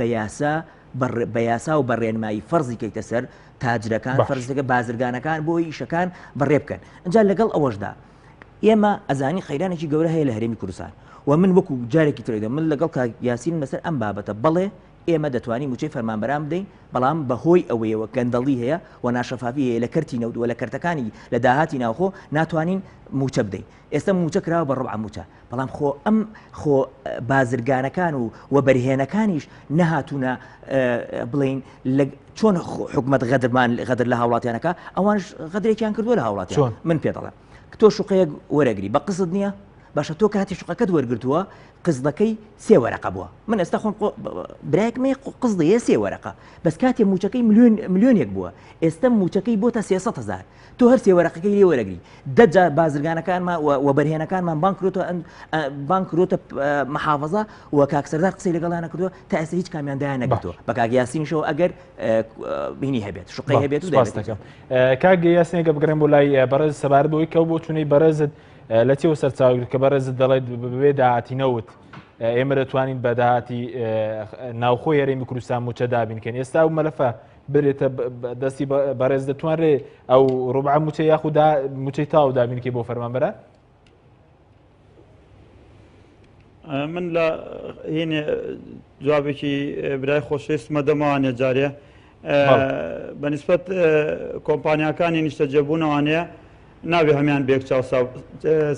بە یاسا و بەڕێنمایی فەرزی کەیتە سەر تاجرەکان فەرزەکە بازرگانەکان بۆ ئیشەکان بەڕێ بکەن ئەجا لەگەڵ ئەوەشدا ئێمە ئەزانی خەیرانێکی گەورە هەیە لە هەرێمی کوردستان و من وەکو جارێکی ترێدا من لەگەڵ یاسین بەسەر ئەم بابەتە بەڵێ ئێمە دەتوانین موچەی فەرمانبەران بدەین بەڵام بەهۆی ئەوەیەوە گەندەڵی هەیە و ناشەفافی هەیە لە کەرتی نەوت و لە کەرتەکانی لە داهاتی ناوخۆ ناتوانین موچە بدەین ئێستا موچە کراوە بە ڕبع موچە بەڵام خۆ بازرگانەکان و بەرهێنەکانیش نەهاتوونە بڵین چۆن حکومەت غەدر لە هاوڵاتیانەکە ئەوانش غەدرێکیان کردووە لە هاوڵاتیان من پێ دەڵێم تۆ شوقەیەک وەرەگری بە قست نییە باشە تۆ کاتی شوقەکەت وەرگرتووە قزدەکەی 3 وەرەقە بووە من ئێستا خۆم برایەکمە قزدەیە 3 وەرەقە بەس کاتێ موچەکەی ملیۆنێک بووە ئێستا موچەکەی بۆتە 300,000 تۆ هەر 3 وەرەقەکەی لێ وەرەگری دەجا بازرگانەکانمان و بەرهێنەکانمان بانکرۆتە محافظە و کاکسەردار قسەی لەگەڵیان نەکردووە تا ئێستا هیچ کامیان دایان نەگرتووە بە کاک یاسینیشەوە ئەگەر بینی هەبێت شوقەی هەبێت و
دەکەم کاک یاسینێکە بگرێن بۆ لای بەڕێز سەبارەت بەوەی کەو بۆ چونەی بەڕێزت لە تێوە سەرچاوگر کە بەڕێزت دەڵێت بێ داهاتی نەوت ئێمە دەتوانین بە داهاتی ناوخۆی هەرێمی کوردستان موچە دابینکەن ئێستا و مەلەفە برێتە دەستی بەڕێز دەتوانرێ ئەو ڕوبع موچە یاخود موچەی تاو دابینکەی بۆ فەرمانبەران
من لە هینێ جوابێکی برای خۆشەویستمە دەمەوانێ جارێ بەنسبەت کۆمپانیاکانی نیشتەجێبوونەوانەیە نابێ هەمیان بێک چاوسا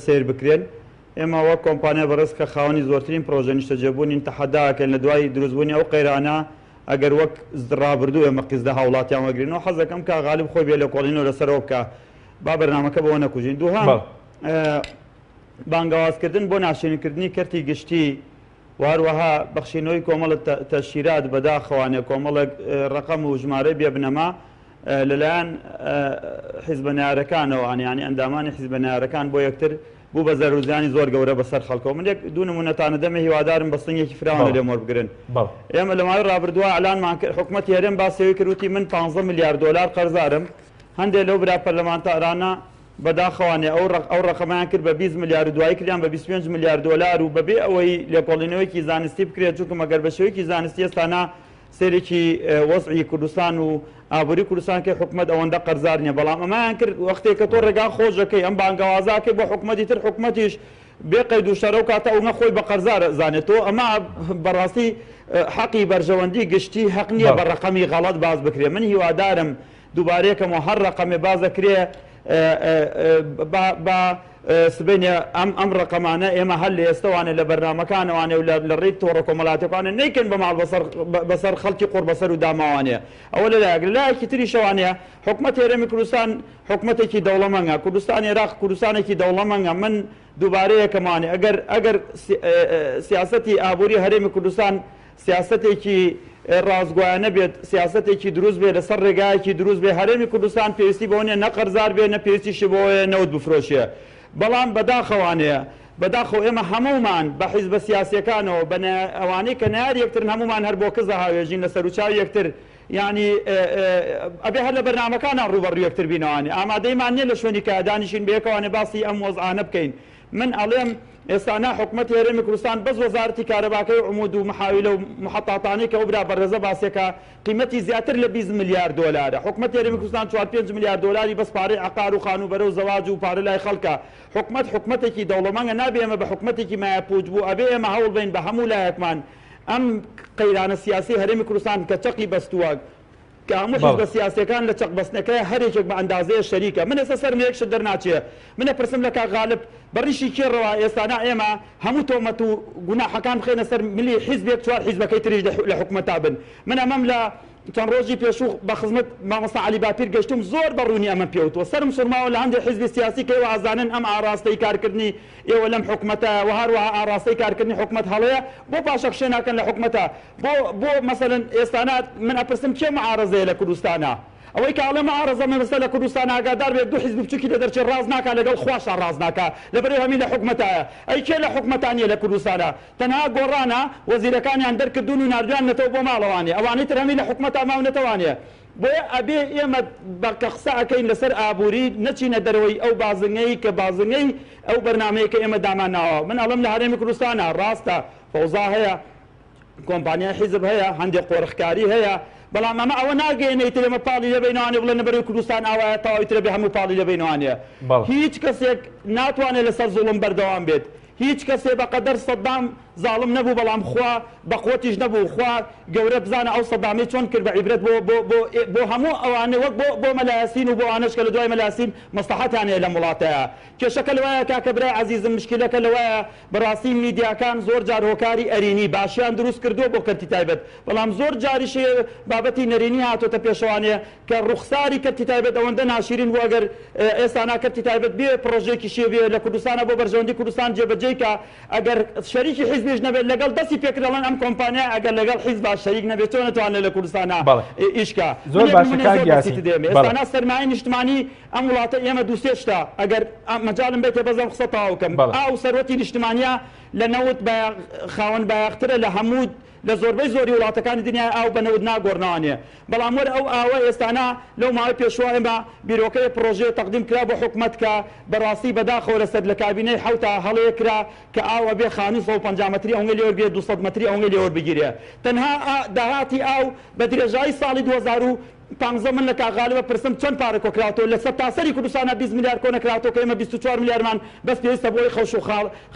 سیر بکرێن ئێمە وەک کۆمپانیا بەڕێز کە خاوەنی زۆرترین پرۆژە نیشتەجێبوونین تەحەداکەن لە دوای دروستبوونی ئەو قەیرانە ئەگەر وەک ڕابردوو ئێمە قیزدە هاوڵاتیان وەگرینەوە حەزەکەم کە غالب خۆی بێ لە کۆڵینەوە لەسەرەوە بکە با بەرنامەکە بەوە نەکوژین دووهام بانگەوازکردن بۆ ناشێنکردنی کەرتی گشتی واروەها بەخشینەوەی کۆمەڵە تەشیرات بەداخەوانێ کۆمەڵێک ڕقەم و ژمارە بێبنەما لەلایەن حیزبە نارەکانەوە ینی ئەندامانی حیزبە نارەکان بۆ یەکتر بوو بە زەرروزیانی زۆر گەورە بەسەر خەڵکەوە من یەک دوو نمونەتانە دەمە هیوادارم بەستنگێکی فراوانە لێ مۆر بگرن ئێمە لە ماوەی ڕابردووە ئەلانمان کرد حکومەتی هەرێم باسیەوەی کردوتی من 15 میلیارد دلار قەرزارم هەندێک لەو برا پەرلەمانتارانە بەداخەوانێ ئەو ڕقەمەیان کرد بە 20 میلیارد دوای کردیان بە 25 میلیارد دلار و بەبێ ئەوەی لێکۆڵینەوەیکی زانستی بکرێت چونکە مەگەر بە شێوەیەکی زانستی ئێستانە سێرێکی وەزعی کوردستان و ئابووری کوردستان کە حکومەت ئەوەندە قەرزار نیە بەڵام ئەمایان کرد وەختێک کە تۆ ڕێگا خۆشەکەی ئەم بانگەوازاکەی بۆ حکومەتی تر حکومەتیش بێ قەید و شەرە و کاتە ئەو نەخۆی بە قەرزار زانێتەوە ئەمە بەڕاستی حەقی بەرژەوەندی گشتی حەق نییە بە ڕقەمی غەڵەت باز بکرێ من هیوادارم دووبارەیەکەمەوە هەر ڕقەمێ باز دەکرێ بە سبینە ئەم ڕقەمانە ئێمە هەر لە ئێستاوانە لە بەرنامەکانەوانێ و لە ڕێی تۆڕە کۆمەڵاتەکانە نەیکەن بە ماڵ بەسەر خەڵکی قوڕ بەسەر و داماوانەیە ئەوە لەلایەکی تری شەوانەیە حکومەتی هەرێمی کوردستان حکومەتێکی دەوڵەمەنگە کوردستان عێراق کوردستانێکی دەوڵەمەنگە من دووبارەیەکەمانێ ئەگەر سیاسەتی ئابووری هەرێمی کوردستان سیاسەتێکی ڕازگوایانە بێت سیاسەتێکی دروست بێت لەسەر ڕێگایەکی دروست بێ هەرێمی کوردستان پێویستی بەوە نیە نە قەرزار بێ نە پێویستیشی بۆیە نەوت بفرۆشیە بەڵام بەداخەوانەیە بەداخەوە ئێمە هەمومان بە حیزبە سیاسیەکانەوە بە ئەوانەی کە نار یەکترن هەمومان هەر بۆ کەزە هاوێژین لە سەرچاو یەکتر یعنی ئەبێ هەر لە بەرنامەکانان ڕوبەڕوو یەکتر بینەوانی ئامادەیمان نییە لە شوێنی کە دانیشین بەیەکەوانێ باسی ئەم وەزعانە بکەین من ئەڵێم ئێستانا حکومەتی هەرێمی کوردستان بەس وەزارەتی کارەباکەی عمود و محاویلە و محەتاتانەی کە ئەوبرا بەڕێزە باسێکە قیمەتی زیاتر لە 20 میلیارد دلارە حکومەتی هەرێمی کوردستان 4-5 میلیارد دلاری بەس پارەی عقار و خانوبەرە و زەواج و پارە لای خەڵکە حکومەتێکی دەوڵەمەنگە نابێ ئێمە بە حکومەتێکی مایەپووت بوو ئەبێ ئێمە هەوڵ بین بە هەموو لایەکمان ئەم قەیرانە سیاسی هەرێمی کوردستان کە چەقی بەستووە کە هەموو حیزبە سیاسیەکان لە چەق بەستنەکەی هەرێکێک بە ئەندازەیە شەریکە من ئێستا سەرم یەکشت دەرناچێ منە پرسم لە کاک غالب بەڕیشی کێڕەوە ئێستانا ئێمە هەموو تۆمەت و گوناحەکان بخێنە سەر ملی حیزبێک چوار حیزبەکەی تریش لە حکومەتا بن من ئەمەم لە چەند ڕۆژی پێشوو بە خزمەت مامۆستا عەلی باپیر گەشتم زۆر بەڕوونی ئەمە پێوتوە سەرم سوورماوە لە هەندێک حیزبی سیاسی کە ئێوە ئازانن ئەم ئاراستەی کارکردنی ئێوە لەم حکومەتە و هەروەها ئاراستەی کارکردنی حکومەت هەڵەیە بۆ پاشەخشێ ناکەن لە حکومەتە بۆ مەسەلەن ئێستانا من ئەپرسم کێ مەعارەزەیە لە کوردستانە ئەوەی کە ئەڵێ مەعارەزە مەبەستە لە کوردستان ئاگادار بێت دوو حیزب بچووکی لە دەرچێ ڕاز ناکات لەگەڵ خواشە ڕاز ناکات لەبەرەوەی هەمین لە حکومەتایە ئەی کێ لە حکومەتانیە لە کوردستانە تەنها گۆڕانە وەزیرەکانیان دەرکردون و ناردویان نەتەوە بۆ ماڵەوانێ ئەوانەی تر هەمین لە حکومەتا ماونەتەوانێ بۆیە ئەبێ ئێمە بە قەقسەکەین لەسەر ئابووری نەچینە دەرەوەی ئەو بازنگەی کە بازنگەی ئەو بەرنمەیە کە ئێمە داماناوە. من ئەڵم لە هەرێمی کوردستانە ڕاستە فەوزا هەیە، کۆمپانیای حیزب هەیە، هەندێک قۆرخکاری هەیە، بەڵام ئەمە ئەوە ناگەێنێت ئێمە پاڵی لەبینوانێ بڵێ نەبەرەوەی کوردستان ئاوایە تەواوی ترە بێ هەموو پاڵی لەبینوانێ. هیچ کەسێک ناتوانێت لەسەر زوڵم بەردەوام بێت. هیچ کەسێ بەقەدەر سەدام زاڵم نەبوو، بەڵام خوا بە قوتیش نەبوو. خوا گەورە بزانە ئەو سەدامی چۆن کرد بە عیبرەت بۆ هەموو ئەوانە وەک بۆ مەلایەسین و بۆ ئەوانەش کە لە دوای مەلایەسین مەسلحەتیان هەیە لە وڵاتەیە. کێشەکە لەوایە کاکە برای عەزیزم، مشکلەکە لەوایە بەڕاستی میدیاکان زۆر جار هۆکاری ئەرینی باشیان دروست کردووە بۆ کەرتی تایبەت، بەڵام زۆر جاریش بابەتی نەرینی هاتۆتە پێشەوانێ کە ڕوخساری کەرتی تایبەت ئەوەندە ناشرین بوو. ئەگەر ئێستا کەرتی تایبەت بێ پرۆژێکی شێ لە کوردستانە بۆ بەرژەوەندی کوردستان جێبەجێکە، ئەگەر شەریکی حیزبیش نەبێت لەگەڵ دەستی پێکردەڵەن ئەم کۆمپانیا ئەگەر لەگەڵ حیزب شەریک نەبێت چۆن نەتوانێت لە کوردستانە ئیشکە.
زۆر باشە کاک یاسین.
ئێستانا سەرمایەی نیشتمانی ئەم وڵاتە ئێمە دووسێ شتە ئەگەر مەجاالم بێتێ بەزەم قسە تەواو بکەم. ئاو سەرەتی نیشتمانیە لە نەوت خاوەن بایەخترە لە هەموو لە زۆربەی زۆری وڵاتەکانی دنیای ئاو بە نەوت ناگۆڕناوانێ، بەڵام وەرە ئەو ئاوە ئێستانا لەو ماوەی پێشوە ئێمە بیرۆکەی پرۆژێ تەقدیم کرا بۆ حکومەت کە بەڕاستی بەداخەوە لەسەر لە کابینەی حوتا هەڵەیە کرا کە ئاوە بێ خانی 150 مەتری ئەوەی لێوە بێ 200 مەتری ئەوەی لێوە بگیرێ. تەنها داهاتی ئاو بە درێژایی ساڵی 2015 من لە کاغالبە پرسم چەند پارە کۆکراتەوە لە سەرتاسەری کوردستانە 20 میلیارد کۆ نەکراتەوە کە ئێمە 24 میلیاردمان بەس پێویستە بۆی خەوش و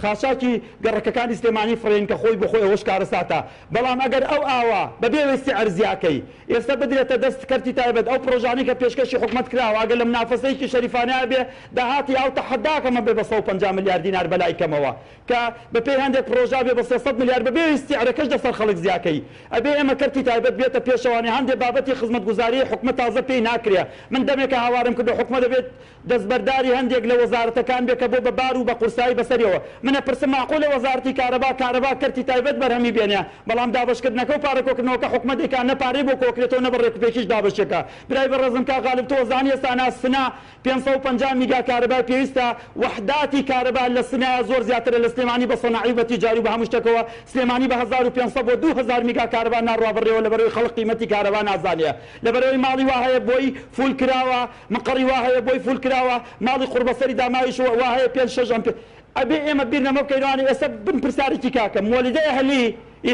خاشاکی گەڕەکەکانی سلێمانی فڕێن کە خۆی بخۆی ئەوەش کارە ساتە. بەڵام ئەگەر ئەو ئاوا بەبێ وێستی ئەرزیاکەی ئێستا بدرێتە دەست کەرتی تایبەت ئەو پرۆژانی کە پێشکەشی حکومەت کراوە ئەگەر لە منافەسەیەکی شەریفانەیە بێ داهاتی ئەو تەحەداکەمە بێ بە 150 میلیارد دینار بەلای کەمەوە کە بەپێی هەندێک پرۆژا بێ بە 300 میلیارد بەبێ وێستی ئەرەکەش دەسەر خەڵک زیاکەی. ئەبێ ئێمە کەرتی تایبەت بێتە پێشەوانی هەندێک بابەتی خزمەتگوزاری حکومەت تازە پێی ناکرێ. من دەمێکە هاوارم کردو حکومەت دەبێت دەستبەرداری هەندێک لە وەزارەتەکان بێ کە بۆ بە بار و بە قورسایی بەسەریەوە. منە پرسم ماقۆلە وەزارەتی کارەبا کەرتی تایبەت بەرهەمی بێنێ، بەڵام دابەشکردنەکە و پارەکۆکردنەوەکە حکومەتێکان نەپارەی بۆ کۆکرێتەوە نە بەڕێکوپێکیش دابەشەکە. برای بەڕێزم کا غالب تۆ زانی ئێستانا سنا 550 میگا کارەبا پێویستە وحداتی کارەبا لە سنایە زۆر زیاترە لە سلێمانی بە سەناعی بە تیجاری و بە هەموو شتێکەوە. سلێمانی بە 1500 بۆ 2000 میگا کارەبا ناڕوا بڕێەوە لەبەرەوەی خەڵک قیمەتی کارەبا نازانێ، لەبەرەوەی ماڵی وا هەیە بۆی فول کراوە، مقڕی وا هەیە بۆی فول کراوە، ماڵی قوربەسەری داماویش وا هەیە 5-6 ئەبێ ئێمە بیر نەمە بکەینوانی ئێستا بن پرسیارێکی کاکەم مۆلیدەی ئەهلی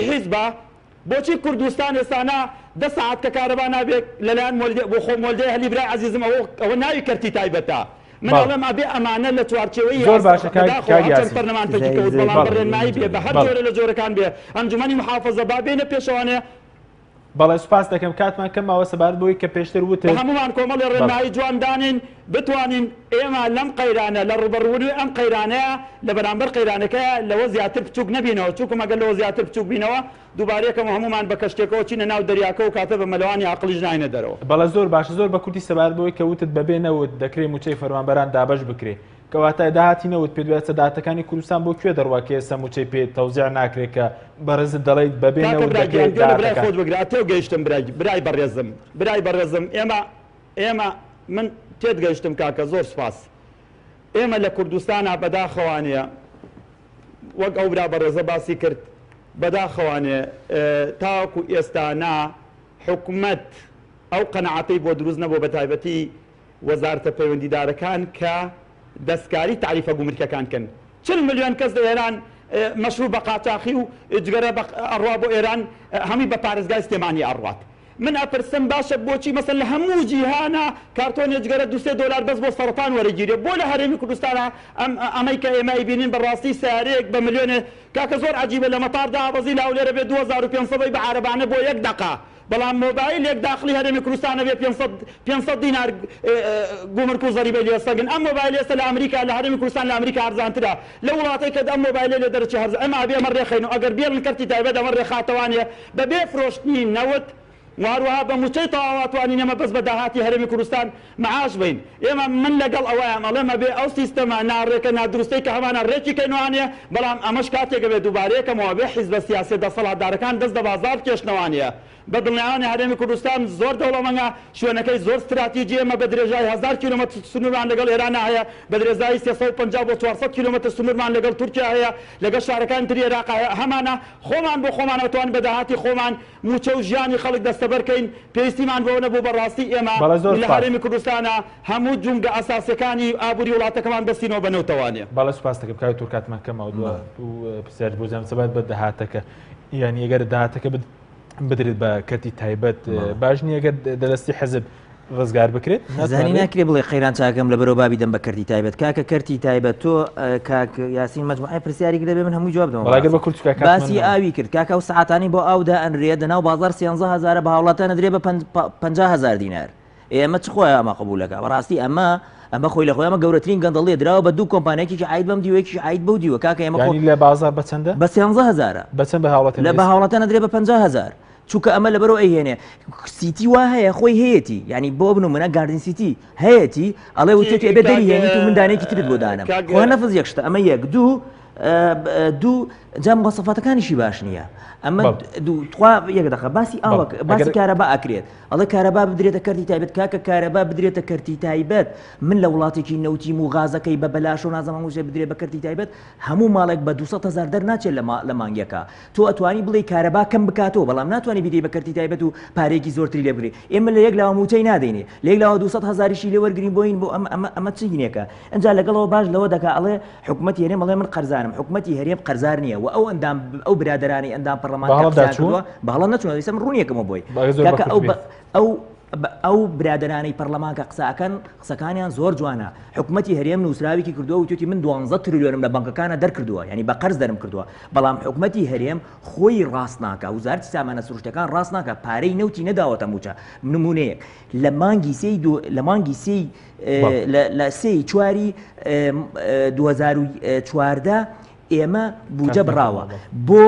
حیزبە بۆچی کوردستان ئێستانا 10 ساعت کە کارەبا نابێت لەلایەن بۆ خۆ مۆلیدەی ئەهلی برای عەزیزم ئەوە ناوی کەرتی تایبەتە. من ئەڵێم ئەبێ ئەمانە لە چوارچێوەی
زۆر باشە کاک
پەرلەمانتەکی کەوت بەڵام بڕێنمایی بێ بە هەر جۆرە لە جۆرەکان بێ ئەنجومەنی محافەزە با بێنە پێشەوانێ.
بەڵێ سوپاس دەکەم کاتمان کەماوە سەبارەت بۆی کە پێشتر وتت
هەمومان کۆمەڵی ڕێنمایی جواندانین بتوانین ئێمە لەم قەیرانە لە ڕوبەڕوونی ئەم قەیرانەیە لە بەرامبەر قەیرانەکەیە لەوە زیاتر بچووک نەبینەوە، چووکم ئەگەر لەوە زیاتر بچووک بینەوە دووبارەیەکەمە هەمومان بە کەشتێکەوە چینە ناو دەریاکە و کاتە بە مەلەوانی عەقڵیش ناینە دەرەوە.
بەڵێ زۆر باشە زۆر بە کوردی سەبارەت بۆی کە وتت بەبێ نەوت دەکرێت موچەی فەرمانبەران دابەش بکرێ کەواتە داهاتی نەوت پێ دوێت سەداتەکانی کوردستان بۆ کوێ دەڕوا کە ئێستا موچەی پێ تەوزیع ناکرێت کە بەڕێزت دەڵێیت بەبێ نەوت دەکرێت
خۆت بگرە تێو گەیشتم برای بەڕێزم ئێمە من تێت گەیشتم کاکە زۆر سوپاس. ئێمە لە کوردستانە بەداخەوانەیە وەک ئەو برا بەڕێزە باسی کرد بەداخەوانێ تاوەکو ئێستانا حکومەت ئەو قەنەعەتەی بۆ دروست نەبوو بە تایبەتی وەزارەتە پەیوەندیدارەکان کە دەستکاری تعریفە گومرکەکان کەن. 40 ملیۆن کەس لە ئێران مەشروع بە قاچاقی و جگەرە ئەڕوا بۆ ئێران هەمی بە پارێزگای سلێمانی ئەڕوات. من ئەپرسم باشە بۆچی مەسەن لە هەموو جیهانە کارتۆنی جگەرە $2 بەس بۆ سەرەتان وەرەگیرێ بۆ لە هەرێمی کوردستانە ئەمەی کە ئێمە بینین بەڕاستی سیارەیەک بە ملیۆنێ کاکە زۆر عەجیبە لە مەتاردا ئاوەزی لاولێرە بێ 2500 بە عارەبانە بۆ 1 دقە، بەڵام مۆبایلێک داخلی هەرێمی کوردستانە بێ 500 دینار گومرک و زەریبەی لێسەگن. ئەم مۆبایل ئێستا لە ئەمریکا لە هەرێمی کوردستان لە ئەمریکا ئەرزانترە لە وڵاتەی کە ئەم مۆبایلە لێ دەرەچی هەرز ئەمە ئەبێ ئەمە ڕێخەینەوە ئەگەر بێڵن کەرتی تایبەت ئەمە ڕێخاتەوانێ بەبێ فرۆشتنی نەوت واروها بە موچەی تەواواتوانی نەمە بەس بە داهاتی هەرێمی کوردستان مەعاش بین. ئێمە من لەگەڵ ئەوەیە مەڵێمە بێ ئەو سیستەمە ناڕێکە نادروستەی کە هەمانە ڕێکی کەینوانێ، بەڵام ئەمەش کاتێکە بێ دووبارەیەکەمەوە بێ حیزبە سیاسی دەسەڵاتدارەکان دەست دە بازار کێشنەوانیە. بە دڵنیایانی هەرێمی کوردستان زۆر دەوڵەمەنگە شوێنەکەی زۆر استراتیجی ئێمە بە درێژای 1000 کیلومتر سنوورمان لەگەڵ ئێران هەیە، بە درێژایی 350 بۆ 400 کیلومتر سنوورمان لەگەڵ تورکیا هەیە، لەگەڵ شارەکان تری عێراق هەیە. هەمانە خۆمان بۆ خۆمان ئەتوان بە داهاتی خۆمان موچە و ژیانی خەڵک دەستە لەبەرکەین پێویستیمان بۆ نەبوو بەڕاستی ئێمە لە هەرێمی کوردستانە هەموو جونگە ئاساسیەکانی ئابووری وڵاتەکەمان بەستینەوە بە نەوتەوانێ.
باڵە سوپاس دەکەم کاوی تورکاتمان کەمەوە پرسیار بۆ زانم سەبات بە داهاتەکە یعنی ئەگەر داهاتەکە بدرێت بە کەرتی تایبەت باش نیە ئەگەر دەدەستی حەزب ڕزگار بکرێت
زانی ناکرێت بڵێ خەیران چاکەم لە بەرەو بابی دەم بە کەرتی تایبەت کاکە کەرتی تایبەت تۆ کاک یاسین مەجموعەی پرسیاری دەبێ من هەمووی جواب دەمەوە باسی ئاوی کرد کاکە و سەعاتانی بۆ ئاودا ئەنرێت دەناو بازار 130,000 بە هاوڵاتە نەدرێ بە 50,000 دینار ئێمە چ خۆی ئەمە قبولەکە بەڕاستی ئەمە خۆی لە خۆی ئەمە گەورەترین گەندەڵی درراوە بە دوو کۆمپانیایکی عید بەم دیوەیەکی عید بەو دیوە کاکە ئێمە
لە بازار بە چەندە
بە 130,000
بەچەند بە هاوڵاتە
لە بە هاوڵاتە نەدرێ بە 50,000 چونکە ئەمە لەبەرەوە ئەیهێنێ سیتی وا هەیە خۆی هەیەی ینی بۆ بن و منە گاردن سیتی هەیەی ئەڵێ وتێت ئێبێ دەریهێنیت و مندانێکی ترت بۆ دانم خۆ نەفز یەکشتە ئەمە یەک دوو جام مواصفاتەکانیشی باش نییە ئەمە دوخوا یەک دەخە باسی کارەبا ئاکرێت ئەڵێ کارەبا بدرێتە کەرتی تایبەت کاکە کارەبا بدرێتە کەرتی تایبەت من لە وڵاتێکی نەوتی و غازەکەی بە بەلاش و نازەمان وشێ بدرێت بە کەرتی تایبەت هەموو ماڵێک بە 200,000 دەرناچێت لە مانگیەکە تۆ ئەتوانی بڵێ کارەبا کەم بکاتەوە بەڵام ناتوانانی بدەی بە کەرتی تایبەت و پارێکی زۆرتری لێ بگری ئێمە لە یەک لاوە موچەی نادەینێ لە یەک لاوە 200,000شی لێ وەرگرین بۆین بۆ ئەمە چینێکە ئەنجا لەگەڵەوە باش لەوە دەکا ئەڵێ حکوومەتی هەرێم ئەڵێ من قەرزانم حکوومەتی هەرێم قەرزار نییە و ئەو برادرانی ئەندام پەرلەمانی باڵا نەچوونە دیسە من ڕوونیەکەمە بۆی ئەو برادرانەی پەرلەمانکە قساکەن قسەکانیان زۆر جوانە حکوومەتی هەرێم نووسراوێکی کردووە و توێتی من 12 تریلیۆنم لە بانکەکانە دەرکردووە ینی بە قەرز دەرم کردووە بەڵام حکوومەتی هەرێم خۆی ڕاست ناکە وزارەتی سامانە سروشتەکان ڕاست ناکە پارەی نەوتی نەداوەتە موچە نمونەیەک لە مانگی سێی لە سێی چواری 2014 ئێمە بوجە بڕاوە بۆ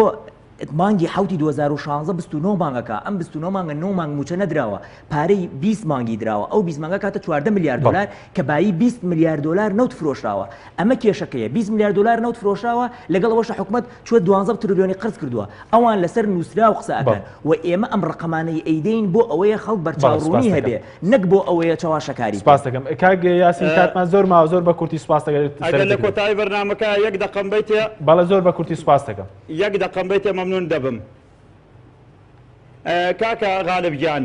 مانگی حوتی 2016 29 مانگەکە ئەم 29 مانگە 9 مانگ موچە نەدراوە پارەی 20 مانگی دراوە ئەو 20 مانگە کاتە 14 میلیارد دلار کە بایی 20 میلیارد دلار نەوت فرۆشراوە ئەمە کێشەکەیە 20 میلیارد دلار نەوت فرۆشراوە لەگەڵەوەش حکوومەت چوە 12 تریلیۆنی قرض کردووە ئەوان لەسەر نووسرا و قسەکەن و ئێمە ئەم ڕقەمانەی ئەیدەین بۆ ئەوەیە خەڵک بەرچاوڕوونی هەبێ نەک بۆ ئەوەیە چاواشەکاری
سپاس دەکەم کاک یاسین کاتمان زۆر ماوە زۆر بە کورتی سپاس دەکەم
ئەگەر لە کۆتایی بەرنامەکە یەک دەقەم بیتێ
بەڵێ زۆر بە کورتی سپاس دەکەم
یەک دەقەم بیتێ مەمنون دەبم کاکە غالب گیان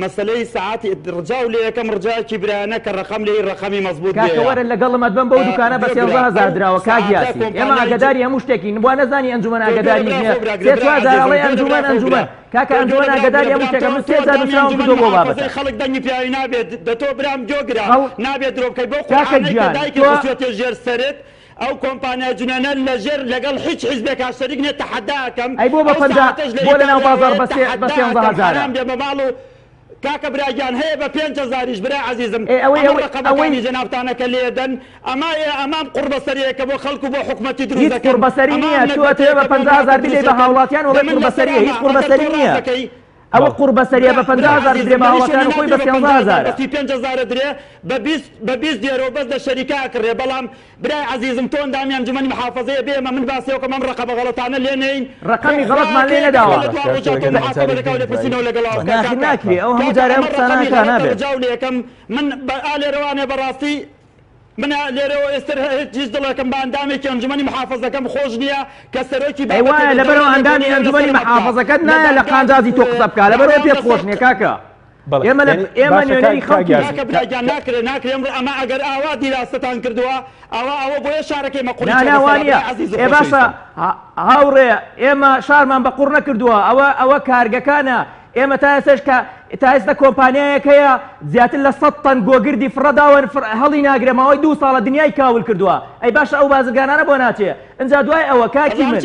مەسلەی ساعتی ڕجاو لێ یەکەم ڕجاکی برایانە کە ڕقم لێ ڕقەمی مەزبوط
کاکە وەرە لەگەڵمەت بم بەو دوکانە بە 130,000 دراوە کاک یاسین ئێمە ئاگداری هەموو شتێکی بۆ نەزانی ئەنجومەن ئاگداری نییە 3,000 ئەڵێ ئەنجومەن کاکە ئەنجومەن ئاگداری هەموو شتێکە من 3,000 نووسراوم کردووە بۆ بابەتە
خەڵک دەنگی پیاوی نابێت دەتۆ برام جۆگرا نابێت درۆبکەی بۆ
کاکە گیان
دایکە ژێر سەرت ئەو کۆمپانیا جنانە لەژێر لەگەڵ هیچ حیزبێک شەریک نێت تەحەداکەم
ئەی بۆ بە 50 بۆ لەناو بازاڕ بە 13,000
بێ بە ماڵ و کاکە براگیان هەیە بە 5,000ش برای عزیزم
ئەوەی
جەنابتانەکە لێدەن ئەمام قوربەسەریەکە بۆ خەڵکو بۆ حکوومەتی دروست
هیچ قوربەسەری نییە تۆ بە 50,000 بدەی بە هاوڵاتیان وڵێ قوربەسەریە هیچ قوربەسەری نییە ئەوە قوربەسەریە بە 50,000 درێ بە هاوڵاتیان و خۆی بە 13,000
5,000 درێ بە 20 دیێرۆ بەس لە شەریکا کڕێ بەڵام برای عزیزم تۆ ئەندامی ئەنجومەنی محافەزەیە بێمە من باسیەوە کە مەم ڕقەمە غەڵەتانە لێ نەین
ڕقەمی غەڵەتمان لێ نەداوە ناکرێ ئەو هەموو جارە ئەم قسانە نابێت
جاولێکم من ئالێرەوانێ بەڕاستی من لێرەوە ئێستر هیچ دڵەکەم بە ئەندامێکی ئەنجومەنی محافەزەکەم خۆش نییە کە سەرۆکی
وایە لەبەرەوە ئەندامی ئەنجومەنی محافەزەکەت نایە لە قانجازی تۆ قسە بکە لەبەرەوە پێت خۆش نییە کاکە ئێمە نوێنەری خەڵکی
براگیان ناکرێ ئەمە ئەگەر ئاوا دیراستتان کردووە ئەوە بۆیە شارەکەی مەقوڵی
ناوانە ئێ باشە هاوڕێ ئێمە شارمان بە قوڕ نەکردووە ئەوە کارگەکانە ئێمە تا ئێستش کە تا ئێستا کۆمپانیایەک هەیە زیاتر لە 100 تەن گۆگردی فڕەداوە هەڵی ناگرێمەوەی 2 ساڵە دنیای کاول کردووە ئەی باشە ئەو بازرگانانە بۆ ناچێ ئەنجا دوای ئەوە کاکی من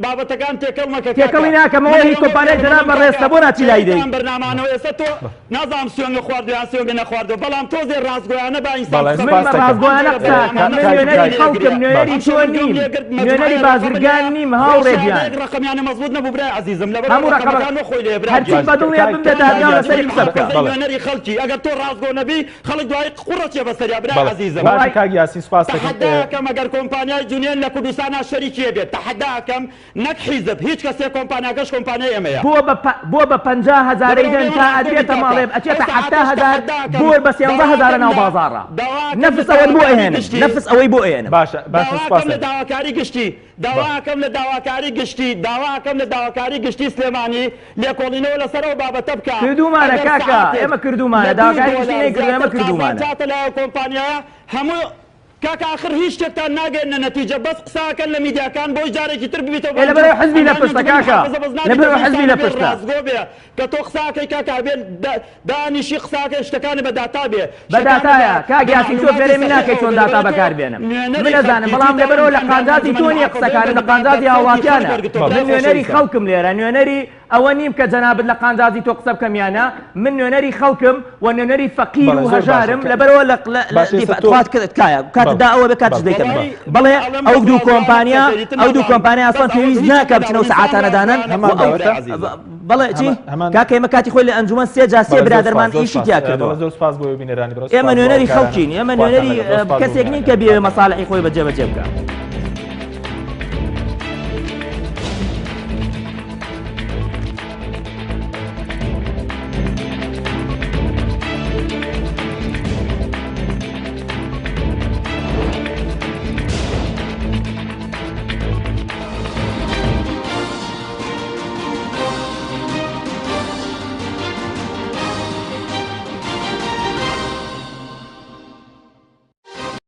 بابەتەکان
تێکەڵی ناکەمەوە هیچ کۆمپانیای جەناب بەڕێستە بۆ ناچی لای دەی
بەرنامانەوە ئێستا تۆ نازانم سوێنگە خواردویان سوێنگە نەخواردەوە بەڵام تۆزێ ڕاستگۆیانە با ئینسان
من بە ڕاستگۆیانە قسەکەم من نوێنەری خەڵکم نوێنەری تۆ نیم نوێنەری بازرگان نیم هاوڕێ گیان
ڕقەمیانە مەزبوط نەبوو برای عزیزم لەبەر
هەموو ڕقەمەکان
خۆی لێ
هەرچی بەدڵێ بم دەدا دادگا لەسەری قسە بکە
نوێنەری خەڵکی ئەگەر تۆ ڕازگۆ نەبی خەڵک دوای قوڕەتیە بەسەریا برای عەزیزم
باشە کاک یاسین سوپاس دەکەم
تحداکەم ئەگەر کۆمپانیای جونیۆن لە کوردستانە شەریکیە بێت تحداکەم نەک حیزب هیچ کەسێک کۆمپانیاکەش کۆمپانیای ئێمەیە
بۆ بە 50,000 دەن تا ئەدرێتە ماڵێ ئەچێتە 70,000 بۆ بە 13,000 ناو بازاڕە نەفس ئەوەی بۆ ئێنن نەفس ئەوەی بۆ ئێنن
باشە سوپاس
لە داواکاری گشتی داواکەم لە داواکاری گشتی داواکەم لە داواکاری گشتی سلێمانی لێکۆڵینەوە لەسەرەوە بابەتە بکە
کردومانە کاکە ئێمە کردومانە داواکاری گشتی نەیکردو ئێمە کردومانە
چاتە لە کۆمپانیایە هەموو کاکە آخر هیچ شتێکتان ناگەێنە نەتیجە بەس قساکەن لە میدیاکان بۆی جارێکی تر ببیتەوە
لەبەرەوەی حزبی لە پشتە کاکە لەبەرەوەی حزبی لە پشتە
ڕازگۆ بێ کە تۆ قساکەی کاکە بێن دانیشی قساکە شتەکانی بە داتا بێ
بە داتایە کاک یاسین تۆ فێرێ من ناکەی چۆن داتا بەکاربێنم من نەزانم بەڵام لەبەرەوە لە قانجاتی تۆ نییە قسەکارن لە قانجاتی هاوڵاتیانە من نوێنەری خەڵکم لێرە نوێنەری ئەوە نیم کە جەنابەت لە قانجاتی تۆ قسە بکەمیانە من نوێنەری خەڵکم و نوێنەری فەقیر و هەژارم لەبەرەوە لە کاتدا ئەوە بە کاتش دەیکەم بەڵێ ئەو دوو کۆمپانیا ئەسڵان پێویست ناکە بچنەوە سەعاتانەدانن بەڵێ چی کاکە ئێمە کاتی خۆی لە ئەنجومەن سێ جا سێ برادەرمان ئیشی تیا کردەوە ئێمە نوێنەری خەڵکین ئێمە نوێنەری کەسێک نین کە بێ مەساڵحی خۆی بەجێبەجێ بکە